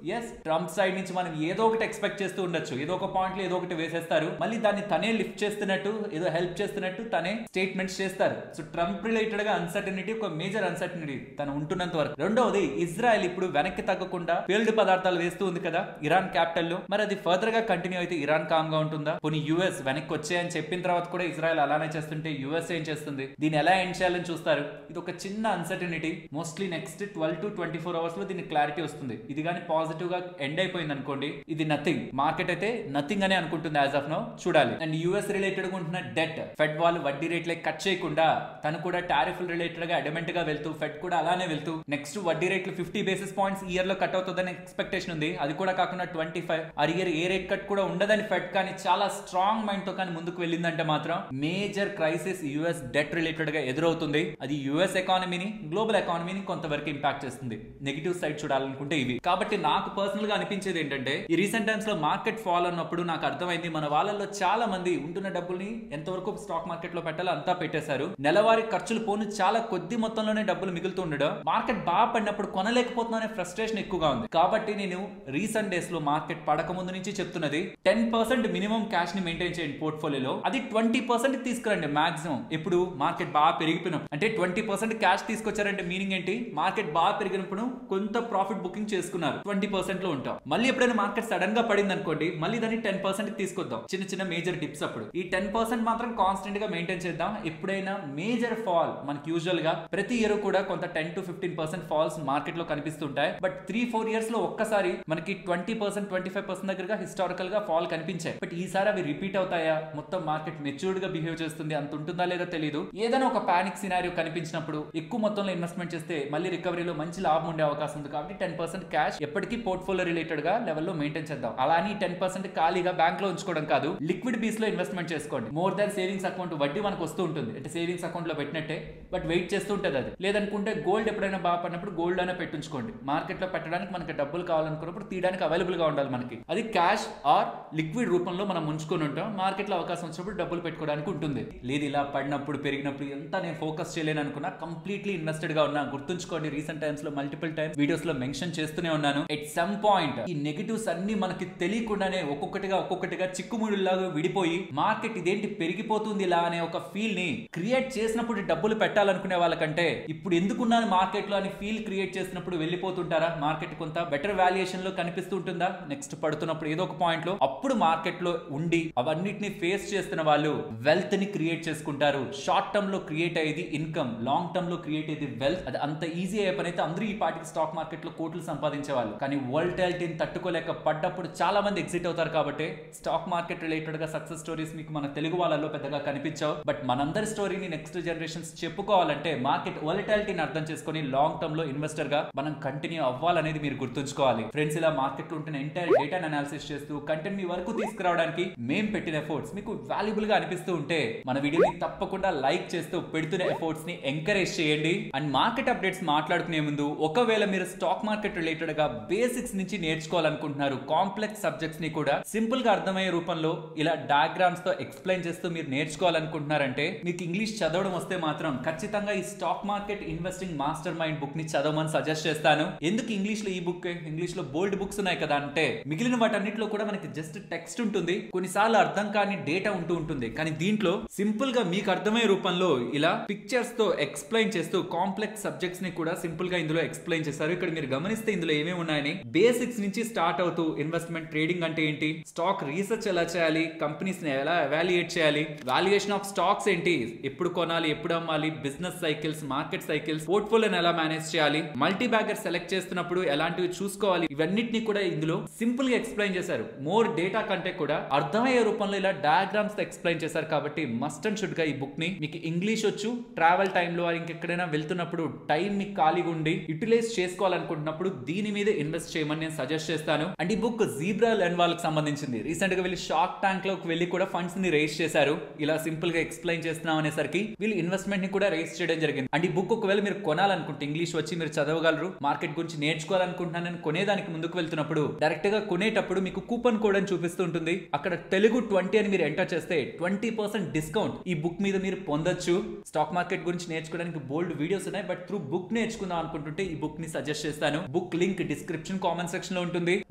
ఎస్ ట్రంప్ సైడ్ నుంచి మనం ఏదో ఒకటి ఎక్స్పెక్ట్ చేస్తూ ఉండొచ్చు. ఏదో ఒక పాయింట్ లో ఏదో ఒకటి వేసేస్తారు. మళ్ళీ దాన్ని తనే లిఫ్ట్ చేస్తున్నట్టు, ఏదో హెల్ప్ చేస్తున్నట్టు తనే స్టేట్మెంట్స్ చేస్తారు. సో ట్రంప్ రిలేటెడ్ గా అన్సర్టనిటీ ఒక మేజర్ అన్సర్టనిటీ తను ఉంటున్నంత వరకు. రెండవది, ఇజ్రాయెల్ ఇప్పుడు వెనక్కి తగ్గకుండా పేలుడు పదార్థాలు వేస్తూ ఉంది కదా ఇరాన్ క్యాపిటల్ లో. మరి అది ఫర్దర్ గా కంటిన్యూ అయితే ఇరాన్ కామ్ గా ఉంటుందా? కొన్ని యుఎస్ వెనక్కి వచ్చాయని చెప్పిన తర్వాత కూడా ఇజ్రాయెల్ అలానే చేస్తుంటే యుఎస్ ఏం చేస్తుంది? దీన్ని ఎలా ఎండ్ చేయాలని చూస్తారు. ఇది ఒక చిన్న uncertainty. Mostly next 12 to 24 hours లో దీనికి క్లారిటీ వస్తుంది. ఇది కానీ పాజిటివ్ గా ఎండ్ అయిపోయింది అనుకోండి, ఇది నథింగ్. మార్కెట్ అయితే నథింగ్ అనే అనుకుంటుంది యాజ్ ఆఫ్ నౌ. చూడాలి. అండ్ యుఎస్ రిలేటెడ్ గా ఉంటున్న డెట్ ఫెడ్ వాళ్ళు వడ్డీ రేట్లే కట్ చేయకుండా తను కూడా టారిఫ్ రిలేటెడ్ గా అడమెంట్ గా వెళ్తూ, ఫెడ్ కూడా అలానే వెళ్తూ నెక్స్ట్ వడ్డీ రేట్లు 50 basis points ఇయర్ లో కట్ అవుతుందని ఎక్స్పెక్టేషన్ ఉంది. అది కూడా కాకుండా 25 ఆ ఇయర్ ఏ రేట్ కట్ కూడా ఉండదని ఫెడ్ కానీ చాలా స్ట్రాంగ్ మైండ్ తో కానీ ముందుకు వెళ్ళిందంటే మాత్రం major crisis US debt related గా ఎదురవుతుంది. అది యుఎస్ ఎకానమీని, గ్లోబల్ ఎకానమీని కొంతవరకు ఇంపాక్ట్ చేస్తుంది. నెగిటివ్ సైడ్ చూడాలనుకుంటే ఇవి. కాబట్టి నాకు పర్సనల్ గా అనిపించేది ఏంటంటే, ఈ రీసెంట్ టైమ్స్ లో మార్కెట్ ఫాల్ అన్నప్పుడు నాకు అర్థమైంది మన వాళ్ళలో చాలా మంది ఉంటున్న డబ్బుల్ని ఎంతవరకు స్టాక్ మార్కెట్ లో పెట్టాలో అంతా పెట్టేశారు. నెలవారీ ఖర్చులు పోను చాలా కొద్ది మొత్తంలోనే డబ్బులు మిగులుతూ ఉండడం, మార్కెట్ బాగా పడినప్పుడు కొనలేకపోతున్నా ఫ్రస్ట్రేషన్ ఎక్కువగా ఉంది. కాబట్టి నేను రీసెంట్ డేస్ లో మార్కెట్ పడక ముందు నుంచి చెప్తున్నది 10% మినిమం క్యాష్ ని మెయింటైన్ చేయండి పోర్ట్ఫోలియోలో. అది 20% తీసుకురండి మాక్సిమం. ఇప్పుడు మార్కెట్ బాగా పెరిగిపోయినప్పుడు, అంటే 20% క్యాష్ తీసుకొచ్చారంటే మీనింగ్ ఏంటి? మార్కెట్ బాగా పెరిగినప్పుడు కొంత ప్రాఫిట్ బుకింగ్ చేసుకున్నారు, 20% లో ఉంటాం. మళ్ళీ ఎప్పుడైనా మార్కెట్ సడన్ గా పడింది అనుకోండి, మళ్ళీ దాన్ని 10% తీసుకొద్దాం. చిన్న చిన్న మేజర్ టిప్స్. అప్పుడు ఈ 10% మాత్రం కాన్స్టెంట్ గా మెయింటైన్ చేద్దాం. ఎప్పుడైనా మేజర్ ఫాల్ మనకి యూజువల్ గా ప్రతి ఇయర్ కూడా కొంత 10 to 15% ఫాల్స్ మార్కెట్ లో కనిపిస్తుంటాయి. బట్ 3-4 years లో ఒక్కసారి మనకి 20%, 25% దగ్గరగా హిస్టారికల్ గా ఫాల్ కనిపించాయి. బట్ ఈసారి అవి రిపీట్ అవుతాయా? మొత్తం మార్కెట్ మెచ్యూర్డ్ గా బిహేవ్ చేస్తుంది, అంత ఉంటుందా లేదా తెలియదు. ఏదైనా ఒక పానిక్ సినారియో కనిపించినప్పుడు ఎక్కువ మొత్తంలో ఇన్వెస్ట్మెంట్ చేస్తే మళ్ళీ రికవరీలో మంచి లాభం ఉండే అవకాశం ఉంది. కాబట్టి 10% క్యాష్ ఎప్పటికీ పోర్ట్ఫోలియో రిలేటెడ్ గా లెవెల్లో మెయింటైన్ చేద్దాం. అలా అని 10% ఖాళీగా బ్యాంక్ లో ఉంచుకోవడం కాదు, లిక్విడ్ బీస్ లో ఇన్వెస్ట్మెంట్ చేసుకోండి. మోర్ దాన్ సేవింగ్స్ అకౌంట్ వడ్డీ మనకు వస్తూ ఉంటుంది, అంటే సేవింగ్స్ అకౌంట్ లో పెట్టినట్టే. బట్ వెయిట్ చేస్తూ ఉంటుంది అది. లేదనుకుంటే గోల్డ్ ఎప్పుడైనా బాగా పడినప్పుడు గోల్డ్ అయినా పెట్టించుకోండి. మార్కెట్ లో పెట్టడానికి మనకి డబ్బులు కావాలనుకున్నప్పుడు తీయడానికి అవైలబుల్ గా ఉండాలి మనకి. అది క్యాష్ ఆర్ లిక్విడ్ రూపంలో మనం ఉంచుకొని ఉంటాం. మార్కెట్ లో అవకాశం వచ్చినప్పుడు డబ్బులు పెట్టుకోవడానికి ఉంటుంది. లేదు ఇలా పడినప్పుడు పెరిగినప్పుడు ఎంత నేను ఫోకస్ చేయలేను అనుకున్నా, కంప్లీట్లీ ఇన్వెస్టెడ్ గా ఉన్నా. గుర్తుంచుకోండి, రీసెంట్ టైమ్స్ లో మల్టిపుల్ టైమ్స్ వీడియోస్ లో మెన్షన్ చేస్తూనే ఉన్నాను. ఎట్ సమ్ పాయింట్ ఈ నెగిటివ్స్ అన్ని మనకి తెలియకుండానే ఒక్కొక్కటిగా చిక్కుముడిలాగా విడిపోయి మార్కెట్ ఇదేంటి పెరిగిపోతుంది ఇలా అనే ఒక ఫీల్ ని క్రియేట్ చేసినప్పుడు డబ్బులు పెట్టాలనుకునే వాళ్ళకంటే ఇప్పుడు ఎందుకున్నాను మార్కెట్ లో అని ఫీల్ క్రియేట్ చేసినప్పుడు వెళ్ళిపోతుంటారా? మార్కెట్ కొంత బెటర్ వాల్యుయేషన్ లో కనిపిస్తుంటుందా? నెక్స్ట్ పడుతున్నప్పుడు ఏదో ఒక పాయింట్ లో అప్పుడు మార్కెట్ లో ఉండి అవన్నిటిని ఫేస్ చేస్తున్న వాళ్ళు వెల్త్ ని క్రియేట్ చేసుకుంటారు. షార్ట్ టర్మ్ లో క్రియేట్ అయ్యేది ఇన్కమ్, లాంగ్ టర్మ్ లో క్రియేట్ అయ్యేది వెల్త్. అది అంత ఈజీ అయ్యే పని అయితే అందరూ ఈ పాటికి స్టాక్ మార్కెట్ లో కోట్లు సంపాదించే వాళ్ళు. కానీ వోల్టాలిటీని తట్టుకోలేక పడ్డప్పుడు చాలా మంది ఎగ్జిట్ అవుతారు. కాబట్టి స్టాక్ మార్కెట్ రిలేటెడ్ రిలేటెడ్ గా సక్సెస్ స్టోరీస్ మీకు మన తెలుగు వాళ్ళలో పెద్దగా కనిపించావు. బట్ మనందరి స్టోరీని నెక్స్ట్ జనరేషన్స్ చెప్పుకోవాలంటే మార్కెట్ వోలటాలిటీని అర్థం చేసుకుని లాంగ్ టర్మ్ లో ఇన్వెస్టర్ గా మనం కంటిన్యూ అవ్వాలనేది మీరు గుర్తుంచుకోవాలి. ఫ్రెండ్స్, ఇలా మార్కెట్ లో ఉంటున్న ఎంటైర్ డేటాను అనాలిసిస్ చేస్తూ కంటెంట్ మీ వరకు తీసుకురావడానికి మేము పెట్టిన ఎఫర్ట్స్ మీకు వాల్యుబుల్ గా అనిపిస్తూ ఉంటే మన వీడియోని తప్పకుండా లైక్ చేస్తూ పెడుతున్న ఎఫర్ట్స్ ని ఎంకరేజ్ చేయండి. అండ్ మార్కెట్ అప్డేట్స్ మాట్లాడుకునే ముందు, ఒకవేళ మీరు స్టాక్ మార్కెట్ రిలేటెడ్ గా బేసిక్స్ నుంచి నేర్చుకోవాలనుకుంటున్నారు, కాంప్లెక్స్ సబ్జెక్ట్స్ ని కూడా సింపుల్ గా అర్థమయ్యే రూపంలో ఇలా డయాగ్రామ్స్ తో ఎక్స్ప్లెయిన్ చేస్తూ మీరు నేర్చుకోవాలనుకుంటున్నారంటే, మీకు ఇంగ్లీష్ చదవడం వస్తే మాత్రం ఖచ్చితంగా ఈ stock market investing mastermind book ని చదవమని సజెస్ట్ చేస్తాను. ఎందుకు ఇంగ్లీష్ లో ఈ బుక్, ఇంగ్లీష్ లో బోల్డ్ బుక్స్ ఉన్నాయి కదా అంటే, మిగిలిన వాటన్నిటిలో కూడా మనకి జస్ట్ టెక్స్ట్ ఉంటుంది, కొన్నిసార్లు అర్థం కాని డేటా ఉంటూ ఉంటుంది. కానీ దీంట్లో సింపుల్ గా మీకు అర్థమయ్యే రూపంలో ఇలా పిక్చర్స్ తో ఎక్స్ప్లెయిన్ చేస్తూ కాంప్లెక్స్ సబ్జెక్ట్స్ ని కూడా సింపుల్ గా ఇందులో ఎక్స్ప్లెయిన్ చేశారు. ఇక్కడ మీరు గమనిస్తే ఇందులో ఏమేమి ఉన్నాయని బేసిక్స్ నుంచి స్టార్ట్ అవుతూ ఇన్వెస్ట్మెంట్ ట్రేడింగ్ అంటే ఏంటి, స్టాక్ రీసెర్చ్ ఎలా చేయాలి, కంపెనీస్ ని ఎలా ఎవాల్యుయేట్ చేయాలి, వాల్యుయేషన్ ఆఫ్ స్టాక్స్ ఏంటి, ఎప్పుడు కొనాలి, ఎప్పుడు అమ్మాలి, బిజినెస్ సైకిల్స్, మార్కెట్ సైకిల్స్, పోర్ట్ఫోలియోని ఎలా మేనేజ్ చేయాలి, మల్టీ బ్యాగర్ సెలెక్ట్ చేస్తున్నప్పుడు ఎలాంటివి చూసుకోవాలి, ఇవన్నిటిని కూడా ఇందులో సింపుల్ గా ఎక్స్ప్లెయిన్ చేశారు. మోర్ డేటా కంటే కూడా అర్థమయ్యే రూపంలో ఇలా డయాగ్రామ్స్ తో ఎక్స్ప్లెయిన్ చేశారు. కాబట్టి మస్ట్ అండ్ షుడ్ గా ఈ బుక్ ని, మీకు ఇంగ్లీష్ వచ్చు, ట్రావెల్ టైంలో ఇంకెక్కడైనా వెళ్తున్నప్పుడు టైం మీకు ఖాళీగా ఉండి యూటిలైజ్ చేసుకోవాలనుకుంటున్నప్పుడు దీని మీద ఇన్వెస్ట్ చేయమని నేను సజెస్ట్ చేస్తాను. అండ్ ఈ బుక్ జీబ్రా లెర్న్ వాళ్ళకి సంబంధించింది. రీసెంట్ గా వీళ్ళు షార్క్ ట్యాంక్ లోకి వెళ్ళి కూడా ఫండ్స్ ని రేస్ చేశారు. ఇలా సింపుల్ గా ఎక్స్ప్లెయిన్ చేస్తున్నాం అనేసరికి వీళ్ళు ఇన్వెస్ట్మెంట్ ని కూడా రేస్ చేయడం జరిగింది. అండ్ ఈ బుక్ ఒకవేళ మీరు కొనాలనుకుంటే, ఇంగ్లీష్ వచ్చి మీరు చదవగలరు, మార్కెట్ గురించి నేర్చుకోవాలనుకుంటున్నానని కొనేదానికి ముందుకు వెళ్తున్నప్పుడు డైరెక్ట్ గా కొనేటప్పుడు మీకు కూపన్ కోడ్ అని చూపిస్తూ ఉంటుంది. అక్కడ తెలుగు 20 అని మీరు ఎంటర్ చేస్తే 20% డిస్కౌంట్ ఈ బుక్ మీద మీరు పొందొచ్చు. స్టాక్ మార్కెట్ గురించి నేర్చుకోవడానికి బోల్డ్ వీడియోస్ ఉన్నాయి, బట్ త్రూ బుక్ నేర్చుకుందాం అనుకుంటుంటే ఈ బుక్ ని సజెస్ట్ చేస్తాను. Book link description, comment section లో ఉంటుంది.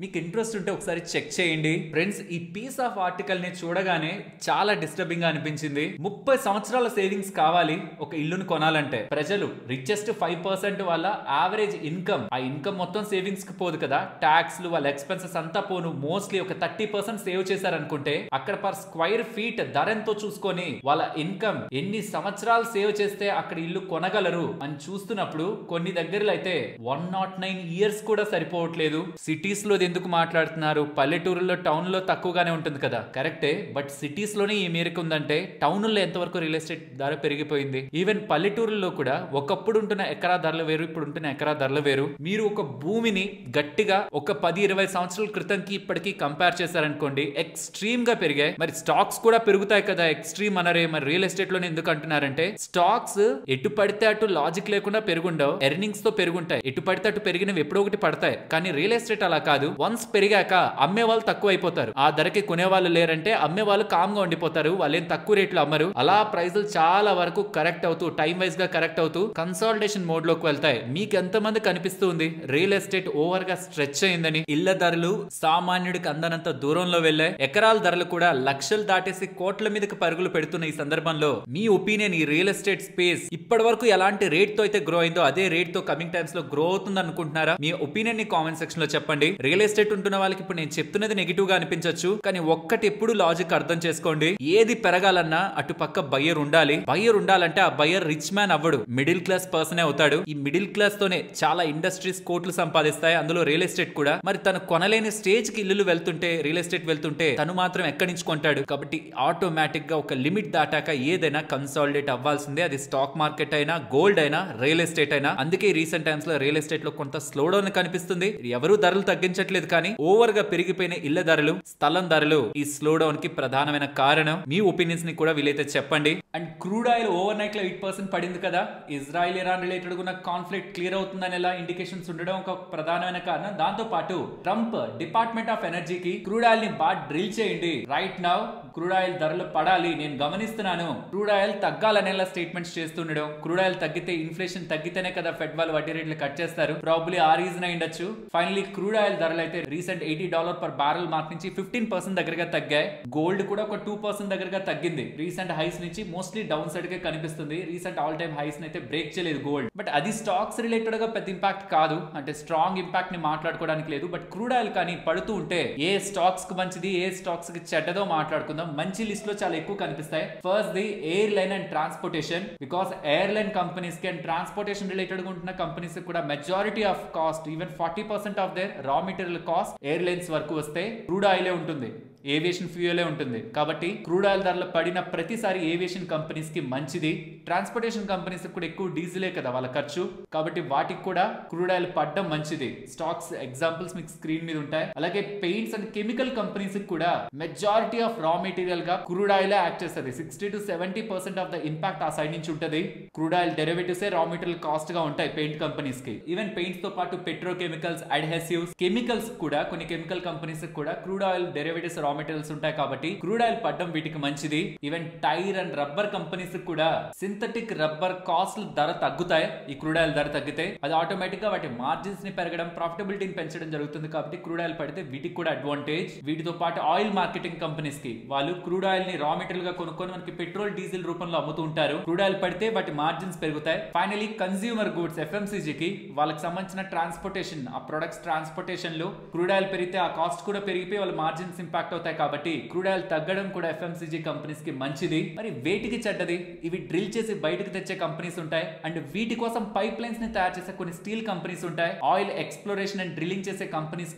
మీకు ఇంట్రెస్ట్ ఉంటే ఒకసారి చెక్ చేయండి. ఫ్రెండ్స్, ఈ పీస్ ఆఫ్ ఆర్టికల్ ని చూడగానే చాలా డిస్టర్బింగ్ గా అనిపించింది. 30 సంవత్సరాల సేవింగ్స్ కావాలి ఒక ఇల్లును కొనాలంటే. ప్రజలు రిచెస్ట్ 5% వాళ్ళ యావరేజ్ ఇన్కమ్, ఆ ఇన్కమ్ మొత్తం సేవింగ్స్ కి పోదు కదా, ట్యాక్స్లు, వాళ్ళ ఎక్స్పెన్సెస్ అంతా పోను, మోస్ట్లీ ఒక 30% సేవ్ చేశారనుకుంటే అక్కడ పర్ స్క్వైర్ ఫీట్ ధర ఎంతో చూసుకొని వాళ్ళ ఇన్కమ్ ఎన్ని సంవత్సరాలు సేవ్ చేస్తే అక్కడ ఇల్లు కొనగలరు అని చూస్తున్నప్పుడు కొన్ని దగ్గరలో అయితే 109 ఇయర్స్ కూడా సరిపోవట్లేదు. సిటీస్ లో ఎందుకు మాట్లాడుతున్నారు, పల్లెటూరులో, టౌన్ లో తక్కువగానే ఉంటుంది కదా, కరెక్టే. బట్ సిటీస్ లోనే ఈ మేరకు ఉందంటే టౌన్లో ఎంతవరకు రియల్ ఎస్టేట్ ధర పెరిగిపోయింది. ఈవెన్ పల్లెటూరులో కూడా ఒకప్పుడు ఉంటున్న ఎకరా ధరలు వేరు, ఇప్పుడు ఉంటున్న ఎకరా ధరలు వేరు. మీరు ఒక భూమిని గట్టిగా ఒక 10-20 సంవత్సరాల క్రితంకి ఇప్పటికి కంపేర్ చేశారనుకోండి, ఎక్స్ట్రీమ్ గా పెరిగాయి. మరి స్టాక్స్ కూడా పెరుగుతాయి కదా, ఎక్స్ట్రీమ్ అనరే. మరి రియల్ ఎస్టేట్ లోనే ఎందుకు అంటున్నారంటే, స్టాక్స్ ఎటు పడితే అటు లాజిక్ లేకుండా పెరుగుండవు, ఎర్నింగ్స్ తో పెరుగుంటాయి. ఎటు పడితే అటు పెరిగినవి ఎప్పుడో ఒకటి పడతాయి. కానీ రియల్ ఎస్టేట్ అలా కాదు. వన్స్ పెరిగాక అమ్మే వాళ్ళు తక్కువ అయిపోతారు, ఆ ధరకి కొనే వాళ్ళు లేరంటే అమ్మే వాళ్ళు కామ్ గా ఉండిపోతారు, వాళ్ళు ఏం తక్కువ రేట్లు అమ్మరు. అలా ప్రైజులు చాలా వరకు కరెక్ట్ అవుతూ, టైం వైజ్ గా కరెక్ట్ అవుతూ కన్సాలిడేషన్ మోడ్ లోకి వెళ్తాయి. మీకు ఎంతమంది కనిపిస్తుంది రియల్ ఎస్టేట్ ఓవర్ గా స్ట్రెచ్ అయిందని? ఇళ్ల ధరలు సామాన్యుడికి అందనంత దూరంలో వెళ్లాయి. ఎకరాల ధరలు కూడా లక్షలు దాటేసి కోట్ల మీదకి పరుగులు పెడుతున్న ఈ సందర్భంలో మీ ఒపీనియన్, ఈ రియల్ ఎస్టేట్ స్పేస్ ఇప్పటి వరకు ఎలాంటి రేట్ తో అయితే గ్రో అయిందో అదే రేట్ తో కమింగ్ టైమ్స్ లో గ్రో అవుతుంది అనుకుంటున్నారా? మీ ఒపీనియన్ ని కామెంట్ సెక్షన్ లో చెప్పండి. రియల్ ఎస్టేట్ ఉంటున్న వాళ్ళకి ఇప్పుడు నేను చెప్తున్నది నెగిటివ్ గా అనిపించవచ్చు, కానీ ఒక్కటి ఎప్పుడు లాజిక్ అర్థం చేసుకోండి. ఏది పెరగాలన్నా అటు పక్క బయ్యర్ ఉండాలి. బయ్యర్ ఉండాలంటే ఆ బయ్యర్ రిచ్ మ్యాన్ అవ్వడు, మిడిల్ క్లాస్ పర్సన్ అవుతాడు. ఈ మిడిల్ క్లాస్ తోనే చాలా ఇండస్ట్రీస్ కోట్లు సంపాదిస్తాయి, అందులో రియల్ ఎస్టేట్ కూడా. మరి తను కొనలేని స్టేజ్ కి ఇల్లు వెళ్తుంటే, రియల్ ఎస్టేట్ వెళ్తుంటే తను మాత్రం ఎక్కడి నుంచి కొంటాడు? కాబట్టి ఆటోమేటిక్ గా ఒక లిమిట్ దాటాక ఏదైనా కన్సాలిడేట్ అవ్వాల్సిందే. అది స్టాక్ మార్కెట్ అయినా, గోల్డ్ అయినా, రియల్ ఎస్టేట్ అయినా. అందుకే రీసెంట్ టైమ్స్ లో రియల్ ఎస్టేట్ లో కొంత స్లో డౌన్ కనిపిస్తుంది. ఎవరు ధరలు తగ్గించట్లేదు, కానీ ఓవర్ గా పెరిగిపోయిన ఇళ్ల ధరలు, స్థలం ధరలు ఈ స్లో డౌన్ కి ప్రధానమైన కారణం. మీ ఒపీనియన్స్ ని కూడా వీలైతే చెప్పండి. And crude oil overnight లో 8% పడింది కదా. ఇజ్రాయెల్ ఇరాన్ రిలేటెడ్ ఉన్న కాన్ఫ్లిక్ట్ క్లియర్ అవుతుందని ఎలా ఇండికేషన్స్ ఉండడం ఒక ప్రధానమైన కారణం. దాంతో పాటు ట్రంప్ డిపార్ట్మెంట్ ఆఫ్ ఎనర్జీకి క్రూడ్ ఆయిల్ ని బాగా డ్రిల్ చేయండి, రైట్ నౌ క్రూడ్ ఆయిల్ ధరలు పడాలి, నేను గమనిస్తున్నాను, క్రూడ్ ఆయిల్ తగ్గాలనేలా స్టేట్మెంట్స్ చేస్తుండడం. క్రూడ్ ఆయిల్ తగ్గితే, ఇన్ఫ్లేషన్ తగ్గితేనే కదా ఫెడ్ వాళ్ళు వడ్డీ రేట్లు కట్ చేస్తారు. ప్రాబ్లీ ఆ రీజన్ అయి ఉండొచ్చు. ఫైనలీ క్రూడ్ ఆయిల్ ధరలు అయితే రీసెంట్ $80 per barrel మార్క్ నుంచి 15% దగ్గరగా తగ్గాయి. గోల్డ్ కూడా ఒక 2% దగ్గరగా తగ్గింది. రీసెంట్ హైస్ నుంచి మోస్ట్లీ డౌన్ సైడ్ గా కనిపిస్తుంది. రీసెంట్ ఆల్ టైమ్ హైస్ అయితే బ్రేక్ చేయలేదు గోల్డ్. బట్ అది స్టాక్స్ రిలేటెడ్ గా పెద్ద ఇంపాక్ట్ కాదు, అంటే స్ట్రాంగ్ ఇంపాక్ట్ ని మాట్లాడుకోవడానికి లేదు. బట్ క్రూడ్ ఆయిల్ కానీ పడుతూ ఉంటే ఏ స్టాక్స్ కి మంచిది, ఏ స్టాక్స్ కి చెడ్డదో మాట్లాడుకుందాం. మంచి లిస్ట్ లో చాలా ఎక్కువ కనిపిస్తాయి. First the air line and transportation, because airline companies కి అండ్ ట్రాన్స్పోర్టేషన్ రిలేటెడ్ గా ఉంటున్న కంపెనీస్ కూడా majority of cost, even 40% of their రా మెటీరియల్ కాస్ట్ ఎయిర్లైన్స్ వరకు వస్తే క్రూడ్ ఆయిలే ఉంటుంది. ఏవియేషన్ ఫ్యూయలే ఉంటుంది. కాబట్టి క్రూడ్ ఆయిల్ ధరలు పడిన ప్రతిసారి ఏవియేషన్ కంపెనీస్ కి మంచిది. ట్రాన్స్పోర్టేషన్ కంపెనీస్ కూడా ఎక్కువ డీజిలే కదా వాళ్ళ ఖర్చు, కాబట్టి వాటికి కూడా క్రూడ్ ఆయిల్ పడడం మంచిది. స్టాక్స్ ఎగ్జాంపుల్స్ మీకు స్క్రీన్ మీద ఉంటాయి. అలాగే పెయింట్స్ అండ్ కెమికల్ కంపెనీస్ కూడా మెజారిటీ ఆఫ్ రా మెటీరియల్ గా క్రూడ్ ఆయిల్ యాక్ట్ చేస్తుంది. 60 to 70% ఆఫ్ ద ఇంపాక్ట్ ఆ సైడ్ నుంచి ఉంటుంది. Crude oil derivatives raw material cost గా ఉంటాయి పెయింట్ కంపెనీస్ కి. ఈవెన్ పెయింట్స్ తో పాటు పెట్రోకెమికల్స్, అడ్హెసివ్స్, కెమికల్స్ కూడా కొన్ని కెమికల్ కంపెనీస్ కూడా crude oil derivatives raw materials ఉంటాయి. కాబట్టి క్రూడ్ ఆయిల్ పడడం వీటికి మంచిది. Even tyre and rubber companies కూడా సింథటిక్ రబ్బర్ కాస్ట్ ధర తగ్గుతాయి. ఈ క్రూడ్ ఆయిల్ ధర తగ్గితే అది ఆటోమేటిక్ గా వాటి మార్జిన్స్ ని పెరగడం, ప్రాఫిటబిలిటీని పెంచడం జరుగుతుంది. కాబట్టి క్రూడ్ ఆయిల్ పడితే వీటికి కూడా అడ్వాంటేజ్. వీటితో పాటు ఆయిల్ మార్కెటింగ్ కంపెనీస్ కి వాళ్ళు క్రూడ్ ఆయిల్ ని రా మెటీరియల్ గా కొనుక్కొని మనకి పెట్రోల్, డీజిల్ రూపంలో అమ్ముతూ ఉంటారు. క్రూడ్ ఆయిల్ పడితే వాటి మార్జిన్స్ పెరుగుతాయి. ఫైనలీ కన్స్యూమర్ గుడ్స్ FMCG కి వాళ్ళకి సంబంధించిన ట్రాన్స్పోర్టేషన్, ఆ ప్రొడక్ట్స్ ట్రాన్స్పోర్టేషన్ లో క్రూడ్ ఆయిల్ పెరిగితే ఆ కాస్ట్ కూడా పెరిగిపోయి వాళ్ళ మార్జిన్స్ ఇంపాక్ట్ అవుతాయి. కాబట్టి క్రూడ్ ఆయిల్ తగ్గడం కూడా FMCG కంపెనీస్ కి మంచిది. మరి వేటికి చెడ్డది? ఇవి డ్రిల్ చేసి బయటకు తెచ్చే కంపెనీస్ ఉంటాయి, అండ్ వీటి కోసం పైప్ లైన్స్ ని తయారు చేసే కొన్ని స్టీల్ కంపెనీస్ ఉంటాయి. ఆయిల్ ఎక్స్ప్లోరేషన్ అండ్ డ్రిల్లింగ్ చేసే కంపెనీస్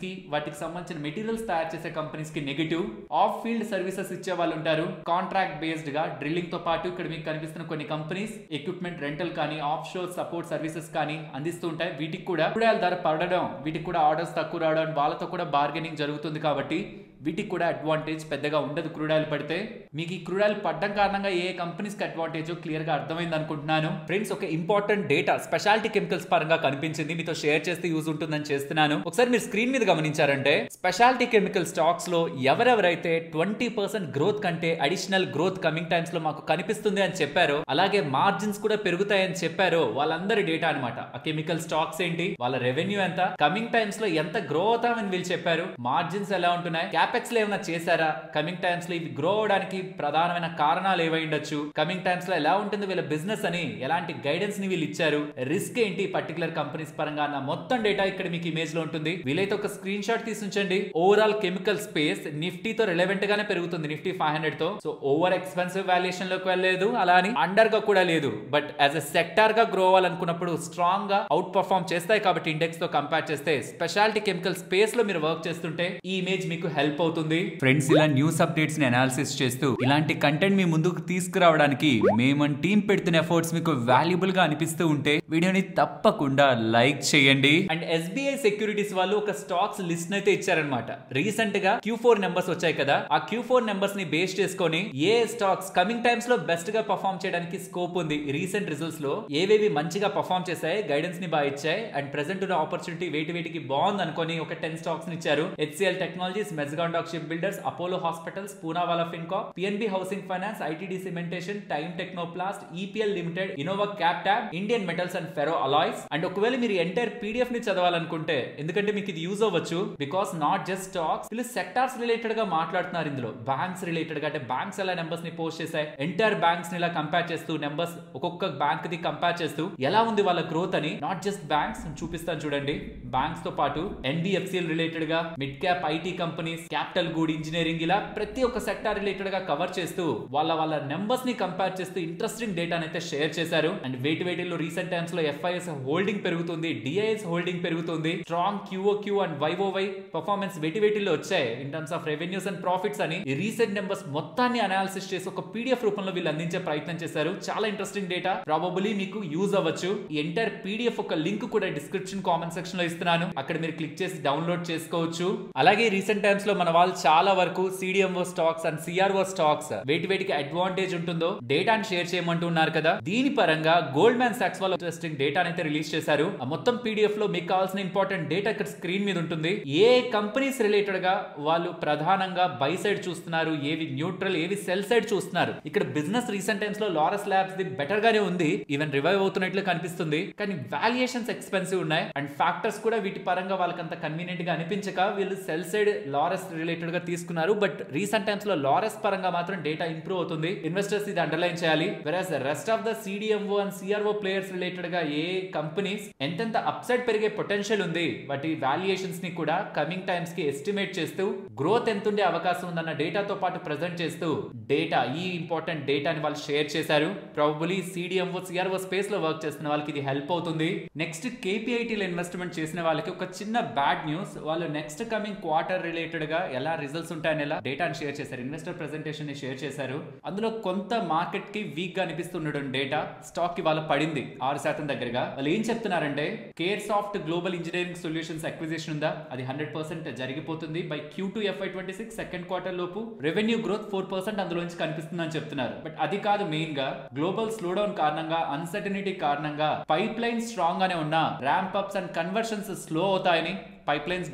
కి, వాటికి సంబంధించిన మెటీరియల్స్ తయారు చేసే కంపెనీస్ కి నెగటివ్. ఆఫ్ ఫీల్డ్ సర్వీసెస్ ఇచ్చే వాళ్ళు ఉంటారు. కాంట్రాక్ట్ బేస్డ్ గా డ్రిల్లింగ్ తో పాటు ఇక్కడ మీకు కనిపిస్తున్న కొన్ని కంపెనీస్ ఎక్విప్మెంట్ రెంటల్ కానీ, ఆఫ్ షోర్ సపోర్ట్ సర్వీసెస్ కానీ అందిస్తూ ఉంటాయి. వీటికి కూడా క్రూడ్ ఆయిల్ ధర పడడం, వీటికి కూడా ఆర్డర్స్ తక్కువ రావడం, వాళ్ళతో కూడా బార్గెనింగ్ జరుగుతుంది. కాబట్టి వీటికి కూడా అడ్వాంటేజ్ పెద్దగా ఉండదు క్రూడ్ ఆయిల్ పడితే. మీకు ఈ క్రూడ్ ఆయిల్ పడడం కారణంగా ఏ కంపెనీస్ కి అడ్వాంటేజ్ క్లియర్ గా అర్థమైంది అనుకుంటున్నాను. ఫ్రెండ్స్, ఒక ఇంపార్టెంట్ డేటా స్పెషాలిటీ కెమికల్స్ పరంగా కనిపించింది, మీతో షేర్ చేస్తే యూజ్ ఉంటుందని చేస్తున్నాను. ఒకసారి మీరు స్క్రీన్ మీద గమనించారంటే స్పెషాలిటీ కెమికల్ స్టాక్స్ లో ఎవరెవరైతే 20% గ్రోత్ కంటే అడిషనల్ గ్రోత్ కమింగ్ టైమ్స్ లో మాకు కనిపిస్తుంది అని చెప్పారో, అలాగే మార్జిన్స్ కూడా పెరుగుతాయని చెప్పారో వాళ్ళందరి డేటా అనమాట. ఆ కెమికల్ స్టాక్స్ ఏంటి, వాళ్ళ రెవెన్యూ ఎంత, కమింగ్ టైమ్స్ లో ఎంత గ్రో అవుతామని వీళ్ళు చెప్పారు, మార్జిన్స్ ఎలా ఉంటున్నాయి, క్యాపెక్స్ లో ఏమైనా చేశారా, కమింగ్ టైమ్స్ లో ఇవి గ్రో అవడానికి ప్రధానమైన కారణాలు ఏవై ఉండొచ్చు, కమింగ్ టైమ్స్ లో ఎలా ఉంటుంది వీళ్ళ బిజినెస్ అని ఎలాంటి గైడెన్స్ ని వీళ్ళు ఇచ్చారు, రిస్క్ ఏంటి పర్టికులర్ కంపెనీస్ పరంగా అన్న మొత్తం డేటా ఇక్కడ మీకు ఇమేజ్ లో ఉంటుంది. వీలైతే ఒక స్క్రీన్ షాట్ తీసి ఉంచండి. ఓవరాల్ కెమికల్ స్పేస్ నిఫ్టీతో రిలవెంట్ గానే పెరుగుతుంది, నిఫ్టీ 500 తో. సో ఓవర్ ఎక్స్పెన్సివ్ వాల్యుయేషన్ లోకి వెళ్ళలేదు, అలా అని అండర్ గా కూడా లేదు. బట్ యాజ్ ఎ సెక్టార్ గా గ్రో అవ్వాలనుకున్నప్పుడు స్ట్రాంగ్ గా అవుట్ పర్ఫార్మ్ చేస్తాయి. కాబట్టి ఇండెక్స్ తో కంపేర్ చేస్తే స్పెషాలిటీ కెమికల్ స్పేస్ లో మీరు వర్క్ చేస్తుంటే ఈ ఇమేజ్ మీకు హెల్ప్ అవుతుంది. ఫ్రెండ్స్, ఇలా న్యూస్ అప్డేట్స్ ని అనాలిసిస్ చేస్తూ ఇలాంటి కంటెంట్ మీ ముందుకు తీసుకురావడానికి మేము టీం పెడుతున్న ఎఫర్ట్స్ మీకు వాల్యుబుల్ గా అనిపిస్తూ ఉంటే వీడియోని తప్పకుండా లైక్ చేయండి. అండ్ SBI సెక్యూరిటీస్ వాళ్ళు ఒక స్టాక్స్ లిస్ట్ అయితే ఇచ్చారనమాట. రీసెంట్ గా Q4 నెంబర్స్ వచ్చాయి కదా, ఆ Q4 నెంబర్స్ ని బేస్ చేసుకొని ఏ స్టాక్స్ కమింగ్ టైమ్స్ లో బెస్ట్ గా పర్ఫార్మ్ చేయడానికి స్కోప్ ఉంది, రీసెంట్ రిజల్ట్స్ లో ఏవేవి మంచిగా పర్ఫార్మ్ చేశాయి, గైడెన్స్ ని బాగా ఇచ్చాయి, అండ్ ప్రెసెంట్ ఉన్న ఆపర్చునిటీ వేటికి బాగుంది అనుకొని ఒక 10 స్టాక్స్ ని ఇచ్చారు. HCL technologies, Mazagon dock ship builders, Apollo hospitals, Poonawalla Fincorp, PNB housing finance, ITD cementation, time Technoplast, EPL limited, Innova Captab, Indian metals and ferro alloys. And ఒకవేళ మీరు ఎంటైర్ PDF ని చదవాలనుకుంటే, ఎందుకంటే మీకు ఇది యూజ్ అవ్వచ్చు, బికాస్ నాట్ జస్ట్ స్టాక్స్, వీళ్ళు సెక్టార్స్ రిలేటెడ్ గా మాట్లాడుతున్నారు. ఇందులో బ్యాంక్స్ రిలేటెడ్ గా, అంటే బ్యాంక్స్ ఎలా నెంబర్స్ ని పోస్ట్ చేశాయి, ఎంటైర్ బ్యాంక్స్ ని ఇలా కంపేర్ చేస్తూ, నెంబర్స్ ఒక్కొక్క బ్యాంక్ ది కంపేర్ చేస్తూ ఎలా ఉంది వాళ్ళ గ్రోత్ అని, నాట్ జస్ట్ బ్యాంక్స్ చూపిస్తాను చూడండి. బ్యాంక్స్ తో పాటు NBFCL రిలేటెడ్ గా, mid cap IT companies, capital good, engineering, ఇలా ప్రతి ఒక్క సెక్టార్ రిలేటెడ్ గా కవర్ చేస్తూ వాళ్ళ నెంబర్స్ ని కంపేర్ చేస్తూ ఇంట్రెస్టింగ్ డేటా అయితే షేర్ చేశారు. అండ్ వేటిలో రీసెంట్ టైమ్స్ లో FIS హోల్డింగ్ పెరుగుతుంది, DIS హోల్డింగ్ పెరుగుతుంది, strong QOQ and YOY performance వేటిలో వచ్చాయి in terms of revenues and profits అని ఈ రీసెంట్ నెంబర్స్ మొత్తాన్ని అనాలిసిస్ చేసి ఒక PDF రూపంలో వీళ్ళు అందించే ప్రయత్నం చేశారు. చాలా ఇంట్రెస్టింగ్ డేటా, ప్రాబబుల్లీ మీకు యూజ్ అవ్వచ్చు. ఈ ఎంటైర్ PDF ఒక లింక్ కూడా డిస్క్రిప్షన్ కామెంట్ సెక్షన్ లో ఇస్తున్నాను, అక్కడ మీరు క్లిక్ చేసి డౌన్లోడ్ చేసుకోవచ్చు. అలాగే రీసెంట్ టైమ్స్ లో మన వాళ్ళు చాలా వరకు CDMO stocks and CRO stocks వేటికి అడ్వాంటేజ్ ఉంటుందో డేటాని షేర్ చేయమంటున్నారు కదా, దీని పరంగా గోల్డ్మాన్ సాక్స్ వాళ్ళు ఇంట్రెస్టింగ్ డేటా అయితే రిలీజ్ చేశారు. ఆ మొత్తం PDF లో మీకు కావాల్సిన ఇంపార్టెంట్ డేటా ఇక్కడ స్క్రీన్ మీద ఉంటుంది. ఏ కంపెనీస్ రిలేటెడ్ గా వాళ్ళు ప్రధానంగా బై సైడ్ చూస్తున్నారు, ఏవి న్యూట్రల్, ఏవి సెల్ సైడ్ చూస్తున్నారు. ఇక్కడ బిజినెస్ రీసెంట్ టైమ్స్ లో లారస్ ల్యాబ్స్ ది బెటర్ గానే ఉంది, ఈవెన్ రివైవ్ అవుతున్నట్లు కనిపిస్తుంది. కానీ వాల్యుయేషన్స్ ఎక్స్పెన్సివ్ ఉన్నాయి అండ్ ఫ్యాక్టర్స్ కూడా వీటి పరంగా వాళ్ళకంత కన్వీనియంట్ గా అనిపించక వీళ్ళు సెల్ సైడ్ లారస్ రిలేటెడ్ గా తీసుకున్నారు. బట్ రీసెంట్ టైమ్స్ లో లారస్ పరంగా మాత్రం డేటా ఇంప్రూవ్ అవుతుంది. ఇన్వెస్టర్స్ ఇది అండర్లైన్ చేయాలి. Versus rest of the CDMO and CRO players related గా ఏ కంపెనీస్ ఎంతెంత అప్సైడ్ పెరిగే పొటెన్షియల్ ఉంది, వాటి వాల్యుయేషన్స్ ని కూడా కమింగ్ టైమ్స్ కి ఎస్టిమేట్ చేస్తూ గ్రోత్ ఎంత ఉండే అవకాశం ఉందన్న డేటాతో పాటు ప్రెజెంట్ చేస్తూ డేటా, ఈ ఇంపార్టెంట్ డేటాని వాళ్ళు షేర్ చేశారు. ప్రాబబుల్లీ CDMO CRO స్పేస్ లో వర్క్ చేస్తున్న వాళ్ళకి ఇది హెల్ప్ అవుతుంది. నెక్స్ట్ KPIT లో ఇన్వెస్ట్మెంట్ చేసిన వాళ్ళకి ఒక చిన్న బ్యాడ్ న్యూస్, వాళ్ళు నెక్స్ట్ కమింగ్ క్వార్టర్ రిలేటెడ్ గా ఎలా రిజల్ట్స్ ఉంటాయని ఎలా డేటాని షేర్ చేశారు, ఇన్వెస్టర్ ప్రెజెంటేషన్ ని షేర్ చేశారు. అందులో కొంత మార్కెట్ కి వీక్ గా అనిపిస్తుండడం డేటా స్టాక్ కి వాళ్ళ పడింది 6% దగ్గరగా. వాళ్ళు ఏం చెప్తున్నారంటే care soft global engineering solutions acquisition ఉందా, అది 100% జరిగిపోతుంది by Q2 FY26 second quarter లోపు. రెవెన్యూ గ్రోత్ 4% అందులో నుంచి కనిపిస్తుంది అని చెప్తున్నారు. బట్ అది కాదు, మెయిన్ గా గ్లోబల్ స్లో డౌన్ కారణంగా, అన్సర్టనిటీ కారణంగా పైప్ లైన్ స్ట్రాంగ్ గానే ఉన్నా ramp ups and conversions slow అవుతాయని,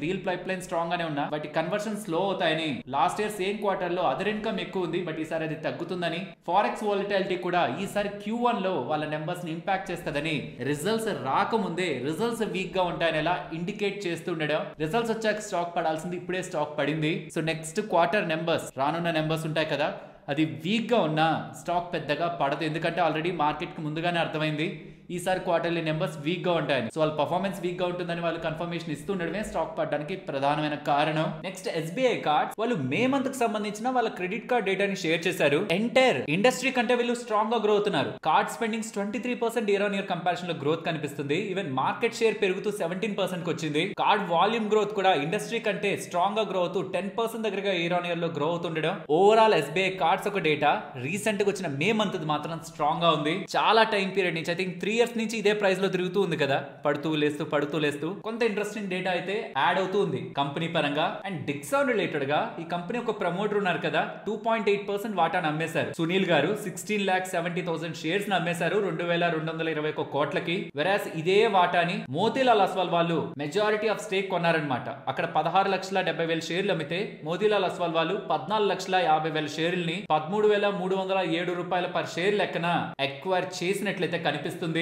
డీల్ పైప్ లైన్ స్ట్రాంగ్ గానే ఉన్నా బట్ కన్వర్షన్ స్లో అవుతాయని, లాస్ట్ ఇయర్ సేమ్ క్వార్టర్ లో అదర్ ఇన్కమ్ ఎక్కువ ఉంది బట్ ఈసారి అది తగ్గుతుందని, ఫారెక్స్ వాలటిలిటీ కూడా ఈసారి Q1 లో వాళ్ళ నెంబర్స్ ని ఇంపాక్ట్ చేస్తుందని, రిజల్ట్స్ రాకముందే రిజల్ట్స్ వీక్ గా ఉంటాయని ఎలా ఇండికేట్ చేస్తుండడం, రిజల్ట్స్ వచ్చాక స్టాక్ పడాల్సింది ఇప్పుడే స్టాక్ పడింది. సో నెక్స్ట్ క్వార్టర్ నెంబర్స్, రానున్న నెంబర్స్ ఉంటాయి కదా, అది వీక్ గా ఉన్నా స్టాక్ పెద్దగా పడదు. ఎందుకంటే ఆల్రెడీ మార్కెట్ కి ముందుగానే అర్థమైంది ఈసారి క్వార్టర్లీ నెంబర్స్ వీక్ గా ఉంటాయని. సో వాళ్ళ పర్ఫార్మెన్స్ వీక్ గా ఉంటుందని వాళ్ళు కన్ఫర్మేషన్ ఇస్తుండడమే స్టాక్ పడడానికి ప్రధానమైన కారణం. నెక్స్ట్ SBI కార్డ్స్, వాళ్ళు మే మంత్ కి సంబంధించిన వాళ్ళ క్రెడిట్ కార్డ్ డేటాని షేర్ చేశారు. ఎంటైర్ ఇండస్ట్రీ కంటే వీళ్ళు స్ట్రాంగ్ గా గ్రో అవుతున్నారు. Card spendings 23% year on year comparison లో గ్రోత్ కనిపిస్తుంది. ఈవెన్ మార్కెట్ షేర్ పెరుగుతూ 17% కి వచ్చింది. కార్డ్ వాల్యూమ్ గ్రోత్ కూడా ఇండస్ట్రీ కంటే స్ట్రాంగ్ గా గ్రో అవుతూ 10% దగ్గరగా ఇయర్ ఆన్ ఇయర్ లో గ్రో అవుతుండడం. ఓవరాల్ SBI కార్డ్స్ ఒక డేటా రీసెంట్ గా వచ్చిన మే మంత్ మాత్రం స్ట్రాంగ్ గా ఉంది. చాలా టైం పీరియడ్ నుంచి, ఐ థింక్ 3 years నుంచి ఇదే ప్రైస్ లో తిరుగుతూ ఉంది కదా, పడుతూ లేస్తూ కొంత ఇంట్రెస్టింగ్ డేటా అయితే యాడ్ అవుతూ ఉంది కంపెనీ పరంగా. అండ్ డిక్సాన్ రిలేటెడ్ గా ఈ కంపెనీ ఒక ప్రమోటర్ ఉన్నారు కదా, 2.8% వాటాను అమ్మేశారు. సునీల్ గారు 16,70,000 షేర్స్ ని అమ్మేశారు 2,221 కోట్లకి. వెరాస్ ఇదే వాటాని మోతీలాల్ అస్వాల్ వాళ్ళు మెజారిటీ ఆఫ్ స్టేక్ కొన్నారనమాట. అక్కడ 16,70,000 షేర్లు అమ్మితే మోతీలాల్ అస్వాల్ వాళ్ళు 14,50,000 షేర్లని 13,307 రూపాయల పర్ షేర్ లెక్కన ఎక్వైర్ చేసినట్లయితే కనిపిస్తుంది.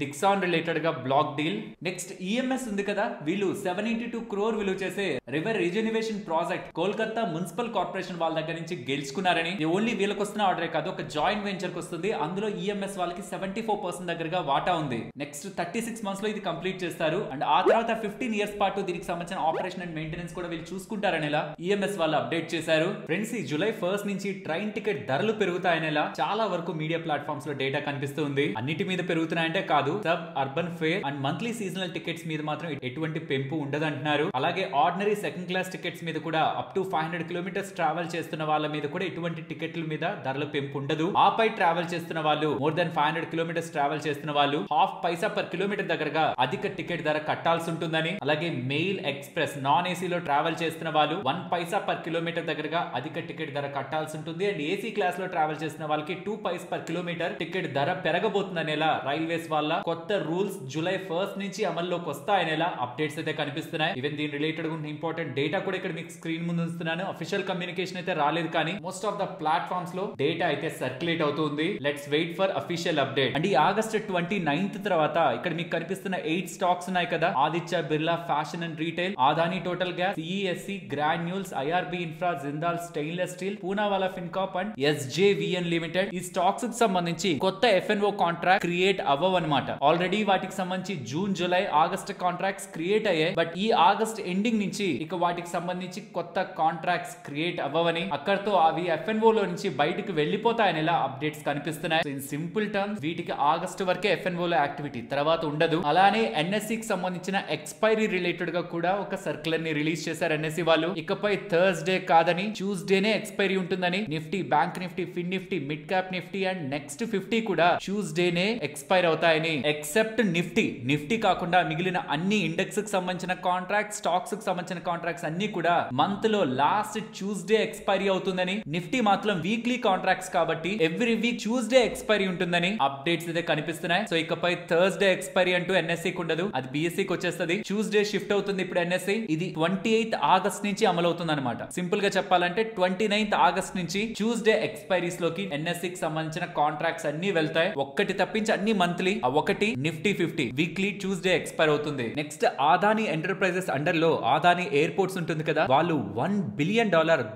డిక్సాన్ రిలేటెడ్ గా బ్లాక్ డీల్. నెక్స్ట్ EMS ఉంది కదా, వీళ్ళు 782 crore విలువ చేసే river regeneration project Kolkata municipal corporation వాళ్ళ దగ్గర నుంచి గెలుచుకున్నారని. ఓన్లీ వీళ్ళకి వస్తున్న ఆర్డరే కాదు, ఒక జాయింట్ వెంచర్ కి వస్తుంది. అందులో EMS వాళ్ళకి 74% దగ్గరగా వాటా ఉంది. నెక్స్ట్ 36 months లో ఇది కంప్లీట్ చేస్తారు. అండ్ ఆ తర్వాత 15 years పాటు దీనికి సంబంధించిన ఆపరేషన్ అండ్ మెయింటెనెన్స్ కూడా వీళ్ళు చూసుకుంటారని EMS వాళ్ళు అప్డేట్ చేశారు. ఫ్రెండ్స్, ఈ జూలై 1st నుంచి ట్రైన్ టికెట్ ధరలు పెరుగుతాయనేలా చాలా వరకు మీడియా ప్లాట్ఫామ్స్ లో డేటా కనిపిస్తుంది. అన్నిటి మీద పెరుగుతున్నాయంటే కాదు, sub urban fair and monthly seasonal tickets మీద మాత్రం ఎటువంటి పెంపు ఉండదంటున్నారు. అలాగే ఆర్డినరీ సెకండ్ క్లాస్ టికెట్స్ మీద కూడా అప్ టు 500 kilometers ట్రావెల్ చేస్తున్న వాళ్ళ మీద కూడా ఎటువంటి టికెట్ల మీద ధరల పెంపు ఉండదు. ఆపై ట్రావెల్ చేస్తున్న వాళ్ళు, మోర్ దెన్ 500 kilometers ట్రావెల్ చేస్తున్న వాళ్ళు ½ పైసా పర్ కిలోమీటర్ దగ్గరగా అధిక టికెట్ ధర కట్టాల్సి ఉంటుందని, అలాగే మెయిల్ ఎక్స్ప్రెస్ నాన్ ఏసీలో ట్రావెల్ చేస్తున్న వాళ్ళు 1 పైసా పర్ కిలోమీటర్ దగ్గరగా అధిక టికెట్ ధర కట్టాల్సి ఉంటుంది. అండ్ ఏసీ క్లాస్ లో ట్రావెల్ చేస్తున్న వాళ్ళకి 2 పైస్ పర్ కిలోమీటర్ టికెట్ ధర పెరగబోతుందనేలా రైల్వేస్ వాళ్ళ కొత్త రూల్స్ జూలై 1st నుంచి అమల్లోకి వస్తాయనేలా అప్డేట్స్ అయితే కనిపిస్తున్నాయి. ఈవెన్ దీని రిలేటెడ్ ఇంపార్టెంట్ డేటా కూడా ఇక్కడ మీకు స్క్రీన్ ముందు ఉంచుతున్నాను. అఫీషియల్ కమ్యూనికేషన్ అయితే రాలేదు, కానీ మోస్ట్ ఆఫ్ ద ప్లాట్ఫామ్స్ లో డేటా అయితే సర్క్యులేట్ అవుతుంది. Let's wait for official update. And ఈ ఆగస్ట్ 29th తర్వాత ఇక్కడ మీకు కనిపిస్తున్న 8 స్టాక్స్ ఉన్నాయి కదా, Aditya Birla fashion and retail, Adani total gas, CESC, granules, IRB infra, Jindal stainless steel, Poonawalla Fincorp and SJVN limited. ఈ స్టాక్స్ కి సంబంధించి కొత్త FNO కాంట్రాక్ట్ క్రియేట్ అవ్వవన్నమాట. ఆల్రెడీ వాటికి సంబంధించి June, July, August contracts create అయ్యాయి. బట్ ఈ ఆగస్ట్ ఎండింగ్ నుంచి ఇక వాటికి సంబంధించి కొత్త కాంట్రాక్ట్స్ క్రియేట్ అవ్వవని, అక్కడతో అవి FNO లో నుంచి బయటకు వెళ్లిపోతాయని అప్డేట్స్ కనిపిస్తున్నాయి. ఇన్ సింపుల్ టర్మ్స్ వీటికి ఆగస్ట్ వరకే FNO లో యాక్టివిటీ, తర్వాత ఉండదు. అలానే NSE కి సంబంధించిన ఎక్స్పైరీ రిలేటెడ్ గా కూడా ఒక సర్క్యులర్ ని రిలీజ్ చేశారు NSE వాళ్ళు. ఇకపై థర్స్డే కాదని ట్యూస్డేనే ఎక్స్పైరీ ఉంటుందని. Nifty, bank Nifty, fin Nifty, mid cap Nifty and next 50 కూడా ట్యూస్డేనే ఎక్స్పైర్ అవుతాయని. ఎక్సెప్ట్ నిఫ్టీ కాకుండా మిగిలిన అన్ని ఇండెక్స్ కి సంబంధించిన కాంట్రాక్ట్, స్టాక్స్ కి సంబంధించిన కాంట్రాక్ట్స్ అన్ని కూడా మంత్ లో లాస్ట్ ట్యూస్డే ఎక్స్పైరీ అవుతుందని. నిఫ్టీ మాత్రం వీక్లీ కాంట్రాక్ట్స్ కాబట్టి ఎవ్రీ వీక్ ట్యూస్డే ఎక్స్పైరీ ఉంటుందని అప్డేట్స్ అయితే కనిపిస్తున్నాయి. సో ఇకపై థర్స్డే ఎక్స్పైరీ అంటూ NSE కి ఉండదు, అది BSE కి వచ్చేస్తుంది. ట్యూస్డే షిఫ్ట్ అవుతుంది ఇప్పుడు NSE. ఇది 28th ఆగస్ట్ నుంచి అమలవుతుంది అనమాట. సింపుల్ గా చెప్పాలంటే 29th ఆగస్ట్ నుంచి ట్యూస్డే ఎక్స్పైరీస్ లోకి NSE కి సంబంధించిన కాంట్రాక్ట్స్ అన్ని వెళ్తాయి. ఒక్కటి తప్పించి అన్ని మంత్లీ, ఒకటి నిఫ్టీ 50 వీక్లీ ట్యూస్డే ఎక్స్పైర్ అవుతుంది. నెక్స్ట్ ఆదాని ఎంటర్ప్రైజెస్ అండర్ లో ఆదాని ఎయిర్పోర్ట్స్ ఉంటుంది కదా, వాళ్ళు $1 billion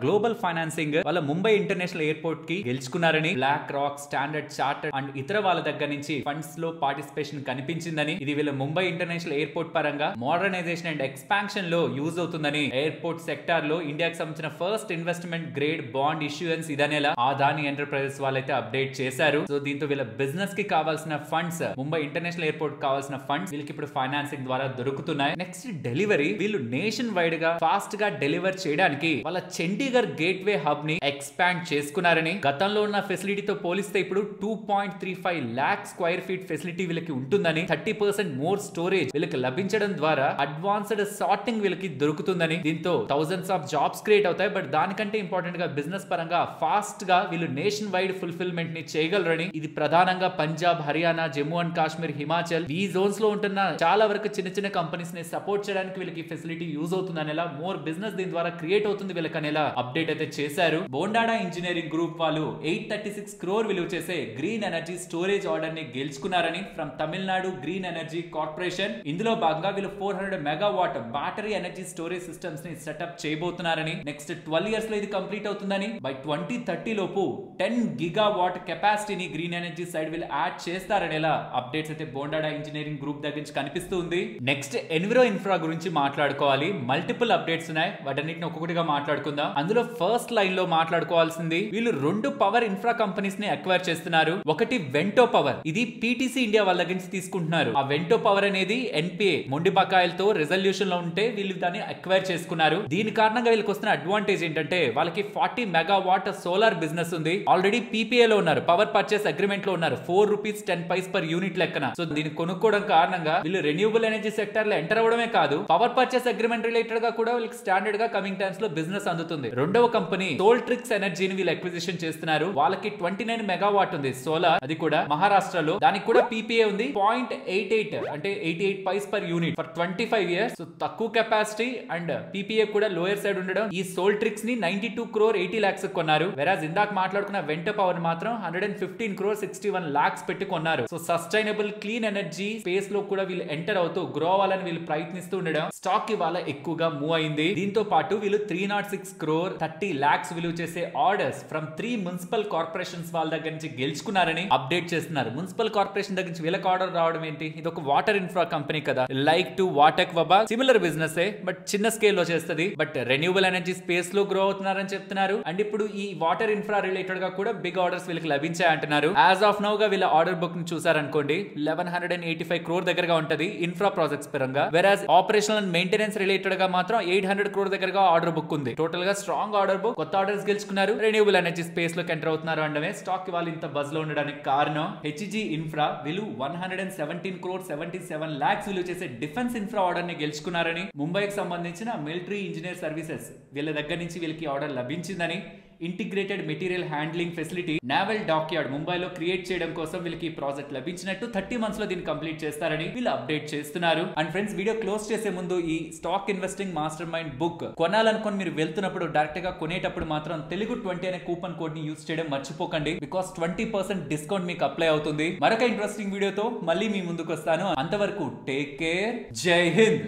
గ్లోబల్ ఫైనాన్సింగ్ వాళ్ళ ముంబై ఇంటర్నేషనల్ ఎయిర్పోర్ట్ కి గెలుచుకున్నారని BlackRock, Standard Chartered and ఇతర వాళ్ళ దగ్గర నుంచి ఫండ్స్ లో పార్టిసిపేషన్ కనిపించిందని. ఇది వీళ్ళ ముంబై ఇంటర్నేషనల్ ఎయిర్పోర్ట్ పరంగా మోడర్నైజేషన్ అండ్ ఎక్స్పాన్షన్ లో యూజ్ అవుతుందని. ఎయిర్పోర్ట్ సెక్టార్ లో ఇండియాకి సంబంధించిన first investment grade bond issuance ఇదనేలా ఆదాని ఎంటర్ప్రైజెస్ వాళ్ళైతే అప్డేట్ చేశారు. సో దీంతో వీళ్ళ బిజినెస్ కి కావాల్సిన fund funds, Mumbai international airport కావాల్సిన ఫండ్స్ వీళ్ళకి ఇప్పుడు ఫైనాన్సింగ్ ద్వారా దొరుకుతున్నాయి. నెక్స్ట్ డెలివరీ, వీళ్ళు నేషన్ వైడ్ గా ఫాస్ట్ గా డెలివర్ చేయడానికి వాళ్ళ చండీగఢ్ గేట్వే హబ్ ని ఎక్స్పాండ్ చేసుకున్నారని, గతంలో ఉన్న ఫెసిలిటీతో పోలిస్తే ఇప్పుడు 2.35 lakh square feet ఫెసిలిటీ వీళ్ళకి ఉంటుందని, 30% మోర్ స్టోరేజ్ వీళ్ళకి లభించడం ద్వారా అడ్వాన్స్డ్ సార్టింగ్ వీళ్ళకి దొరుకుతుందని, దీంతో థౌసండ్స్ ఆఫ్ జాబ్స్ క్రియేట్ అవుతాయి. బట్ దానికంటే ఇంపార్టెంట్ గా బిజినెస్ పరంగా ఫాస్ట్ గా వీళ్ళు నేషన్ వైడ్ ఫుల్ఫిల్మెంట్ ని చేయగలరని, ఇది ప్రధానంగా పంజాబ్, హర్యానా, జమ్మూ అండ్ కాశ్మీర్, హిమాచల్ ఈ జోన్స్ లో ఉంటున్న చాలా వరకు చిన్న చిన్న కంపెనీస్ ని సపోర్ట్ చేయడానికి వీళ్ళకి ఫెసిలిటీ యూజ్ అవుతుంది అనేలా, మోర్ బిజినెస్ దీని ద్వారా క్రియేట్ అవుతుంది వీళ్ళకి అనేలా అప్డేట్ అయితే చేశారు. బోండాడా ఇంజనీరింగ్ గ్రూప్ వాళ్ళు 836 crore విలువ చేసే గ్రీన్ ఎనర్జీ స్టోరేజ్ ఆర్డర్ ని గెలుచుకున్నారని from Tamil Nadu green energy corporation. ఇందులో భాగంగా వీళ్ళు 400 megawatt battery energy storage systems ని సెటప్ చేయబోతున్నారని, నెక్స్ట్ 12 years లో ఇది కంప్లీట్ అవుతుందని, బై 2030 లోపు 10 gigawatt కెపాసిటీని గ్రీన్ ఎనర్జీ సైడ్ వీళ్ళు యాడ్ చేస్తారనేలా అప్డేట్స్ అయితే బోండాడా ఇంజనీరింగ్ గ్రూప్ దగ్గర నుంచి కనిపిస్తుంది. నెక్స్ట్ ఎన్విరో ఇన్ఫ్రా గురించి మాట్లాడుకోవాలి. మల్టిపుల్ అప్డేట్స్ ఉన్నాయి, వాటన్నిటిని ఒక్కొక్కటిగా మాట్లాడుకుందాం. అందులో ఫస్ట్ లైన్ లో మాట్లాడుకోవాల్సింది, వీళ్ళు 2 పవర్ ఇన్ఫ్రా కంపెనీస్ ని అక్వైర్ చేస్తున్నారు. ఒకటి వెంటో పవర్, ఇది పీటీసీ ఇండియా వాళ్ళ దగ్గర నుంచి తీసుకుంటున్నారు. ఆ వెంటో పవర్ అనేది ఎన్పిఏ మొండి బకాయిలతో రెజల్యూషన్ లో ఉంటే వీళ్ళు దాన్ని అక్వైర్ చేసుకున్నారు. దీని కారణంగా వీళ్ళకి వస్తున్న అడ్వాంటేజ్ ఏంటంటే, వాళ్ళకి 40 మెగావాట్ సోలార్ బిజినెస్ ఉంది. ఆల్రెడీ పీపీఏ లో ఉన్నారు, పవర్ పర్చేస్ అగ్రిమెంట్ లో ఉన్నారు, 4 rupees 10 paise per యూనిట్ లెక్కన. సో దీన్ని కొనుక్కోవడం కారణంగా వీళ్ళు రెన్యూబుల్ ఎనర్జీ సెక్టర్ లో ఎంటర్ అవడమే కాదు, పవర్ పర్చేస్ అగ్రిమెంట్ రిలేటెడ్ గా కూడా వీళ్ళకి స్టాండర్డ్ గా కమింగ్ టైమ్స్ లో బిజినెస్ అందుతుంది. రెండవ కంపెనీ సోల్ట్రిక్స్ ఎనర్జీని వీళ్ళు అక్విజిషన్ చేస్తున్నారు. వాళ్ళకి 29 మెగావాట్ ఉంది సోలార్, అది కూడా మహారాష్ట్రలో. దానికి కూడా పీపీఏ ఉంది, 0.88 అంటే 88 paise per unit for 25 years. So తక్కువ కెపాసిటీ అండ్ పీపీఏ కూడా లోయర్ సైడ్ ఉండడం, ఈ సోల్ట్రిక్స్ ని 92 crore 80 lakhs కొన్నారు. వెరాజ్ ఇందాక మాట్లాడుకున్న వెంటో పవర్ మాత్రం 115 crore 61 lakhs పెట్టి కొన్నారు. So sustainable clean energy space లో కూడా వీళ్ళు ఎంటర్ అవుతూ గ్రో అవ్వాలని వీళ్ళు ప్రయత్నిస్తూ ఉండడం, స్టాక్ ఇవాళ ఎక్కువగా మూవ్ అయింది. దీంతో పాటు వీళ్ళు 306 crore 30 lakhs విలువ చేసే ఆర్డర్స్ ఫ్రమ్ 3 మున్సిపల్ కార్పొరేషన్స్ వాళ్ళ దగ్గర నుంచి గెలుచుకున్నారని అప్డేట్ చేస్తున్నారు. మున్సిపల్ కార్పొరేషన్ దగ్గర నుంచి వీళ్ళకి ఆర్డర్ రావడం ఏంటి, ఇది ఒక వాటర్ ఇన్ఫ్రా కంపెనీ కదా, like to Vatech Wabag similar business but చిన్న స్కేల్ లో చేస్తుంది. బట్ రెన్యూబుల్ ఎనర్జీ స్పేస్ లో గ్రో అవుతున్నారని చెప్తున్నారు. అండ్ ఇప్పుడు ఈ వాటర్ ఇన్ఫ్రా రిలేటెడ్ గా కూడా బిగ్ ఆర్డర్స్ వీళ్ళకి లభించాయి అంటున్నారు. యాజ్ ఆఫ్ నౌ గా వీళ్ళ ఆర్డర్ బుక్ ని చూసారనుకోండి, 1185 crore దగ్గరగా ఉంటది ఇన్ఫ్రా ప్రాజెక్ట్స్ పరంగా. వెరాజ్ ఆపరేషనల్ అండ్ మెయింటెనెన్స్ రిలేటెడ్ గా మాత్రం 800 crore దగ్గరగా ఆర్డర్ బుక్ ఉంది. టోటల్ గా స్ట్రాంగ్ ఆర్డర్ బుక్, కొత్త ఆర్డర్స్ గెలుచుకున్నారు, రెన్యూబుల్ ఎనర్జీ స్పేస్ లోకి ఎంటర్ అవుతున్నారు అంటే స్టాక్ ఇవాళ ఇంత బజ్ లో ఉండడానికి కారణం. హెచ్జీ ఇన్ఫ్రా వీళ్ళు 117 crore 77 lakhs విలువ చేసే డిఫెన్స్ ఇన్ఫ్రా ఆర్డర్ ని గెలుచుకున్నారని, ముంబైకి సంబంధించిన మిలిటరీ ఇంజనీర్ సర్వీసెస్ వీళ్ళ దగ్గర నుంచి వీళ్ళకి ఆర్డర్ లభించిందని, integrated material handling facility naval dockyard ముంబైలో క్రియేట్ చేయడం కోసం వీళ్ళకి ఈ ప్రాజెక్ట్ లభించినట్టు 30 months లో దీన్ని కంప్లీట్ చేస్తారని వీళ్ళు అప్డేట్ చేస్తున్నారు. అండ్ ఫ్రెండ్స్, వీడియో క్లోజ్ చేసే ముందు ఈ stock investing mastermind book కొనాలనుకుని మీరు వెళ్తున్నప్పుడు డైరెక్ట్ గా కొనేటప్పుడు మాత్రం తెలుగు 20 అనే కూపన్ కోడ్ ని యూస్ చేయడం మర్చిపోకండి, బికాస్ 20% డిస్కౌంట్ మీకు అప్లై అవుతుంది. మరొక ఇంట్రెస్టింగ్ వీడియోతో మళ్ళీ మీ ముందుకు వస్తాను. అంతవరకు టేక్ కేర్, జై హింద్.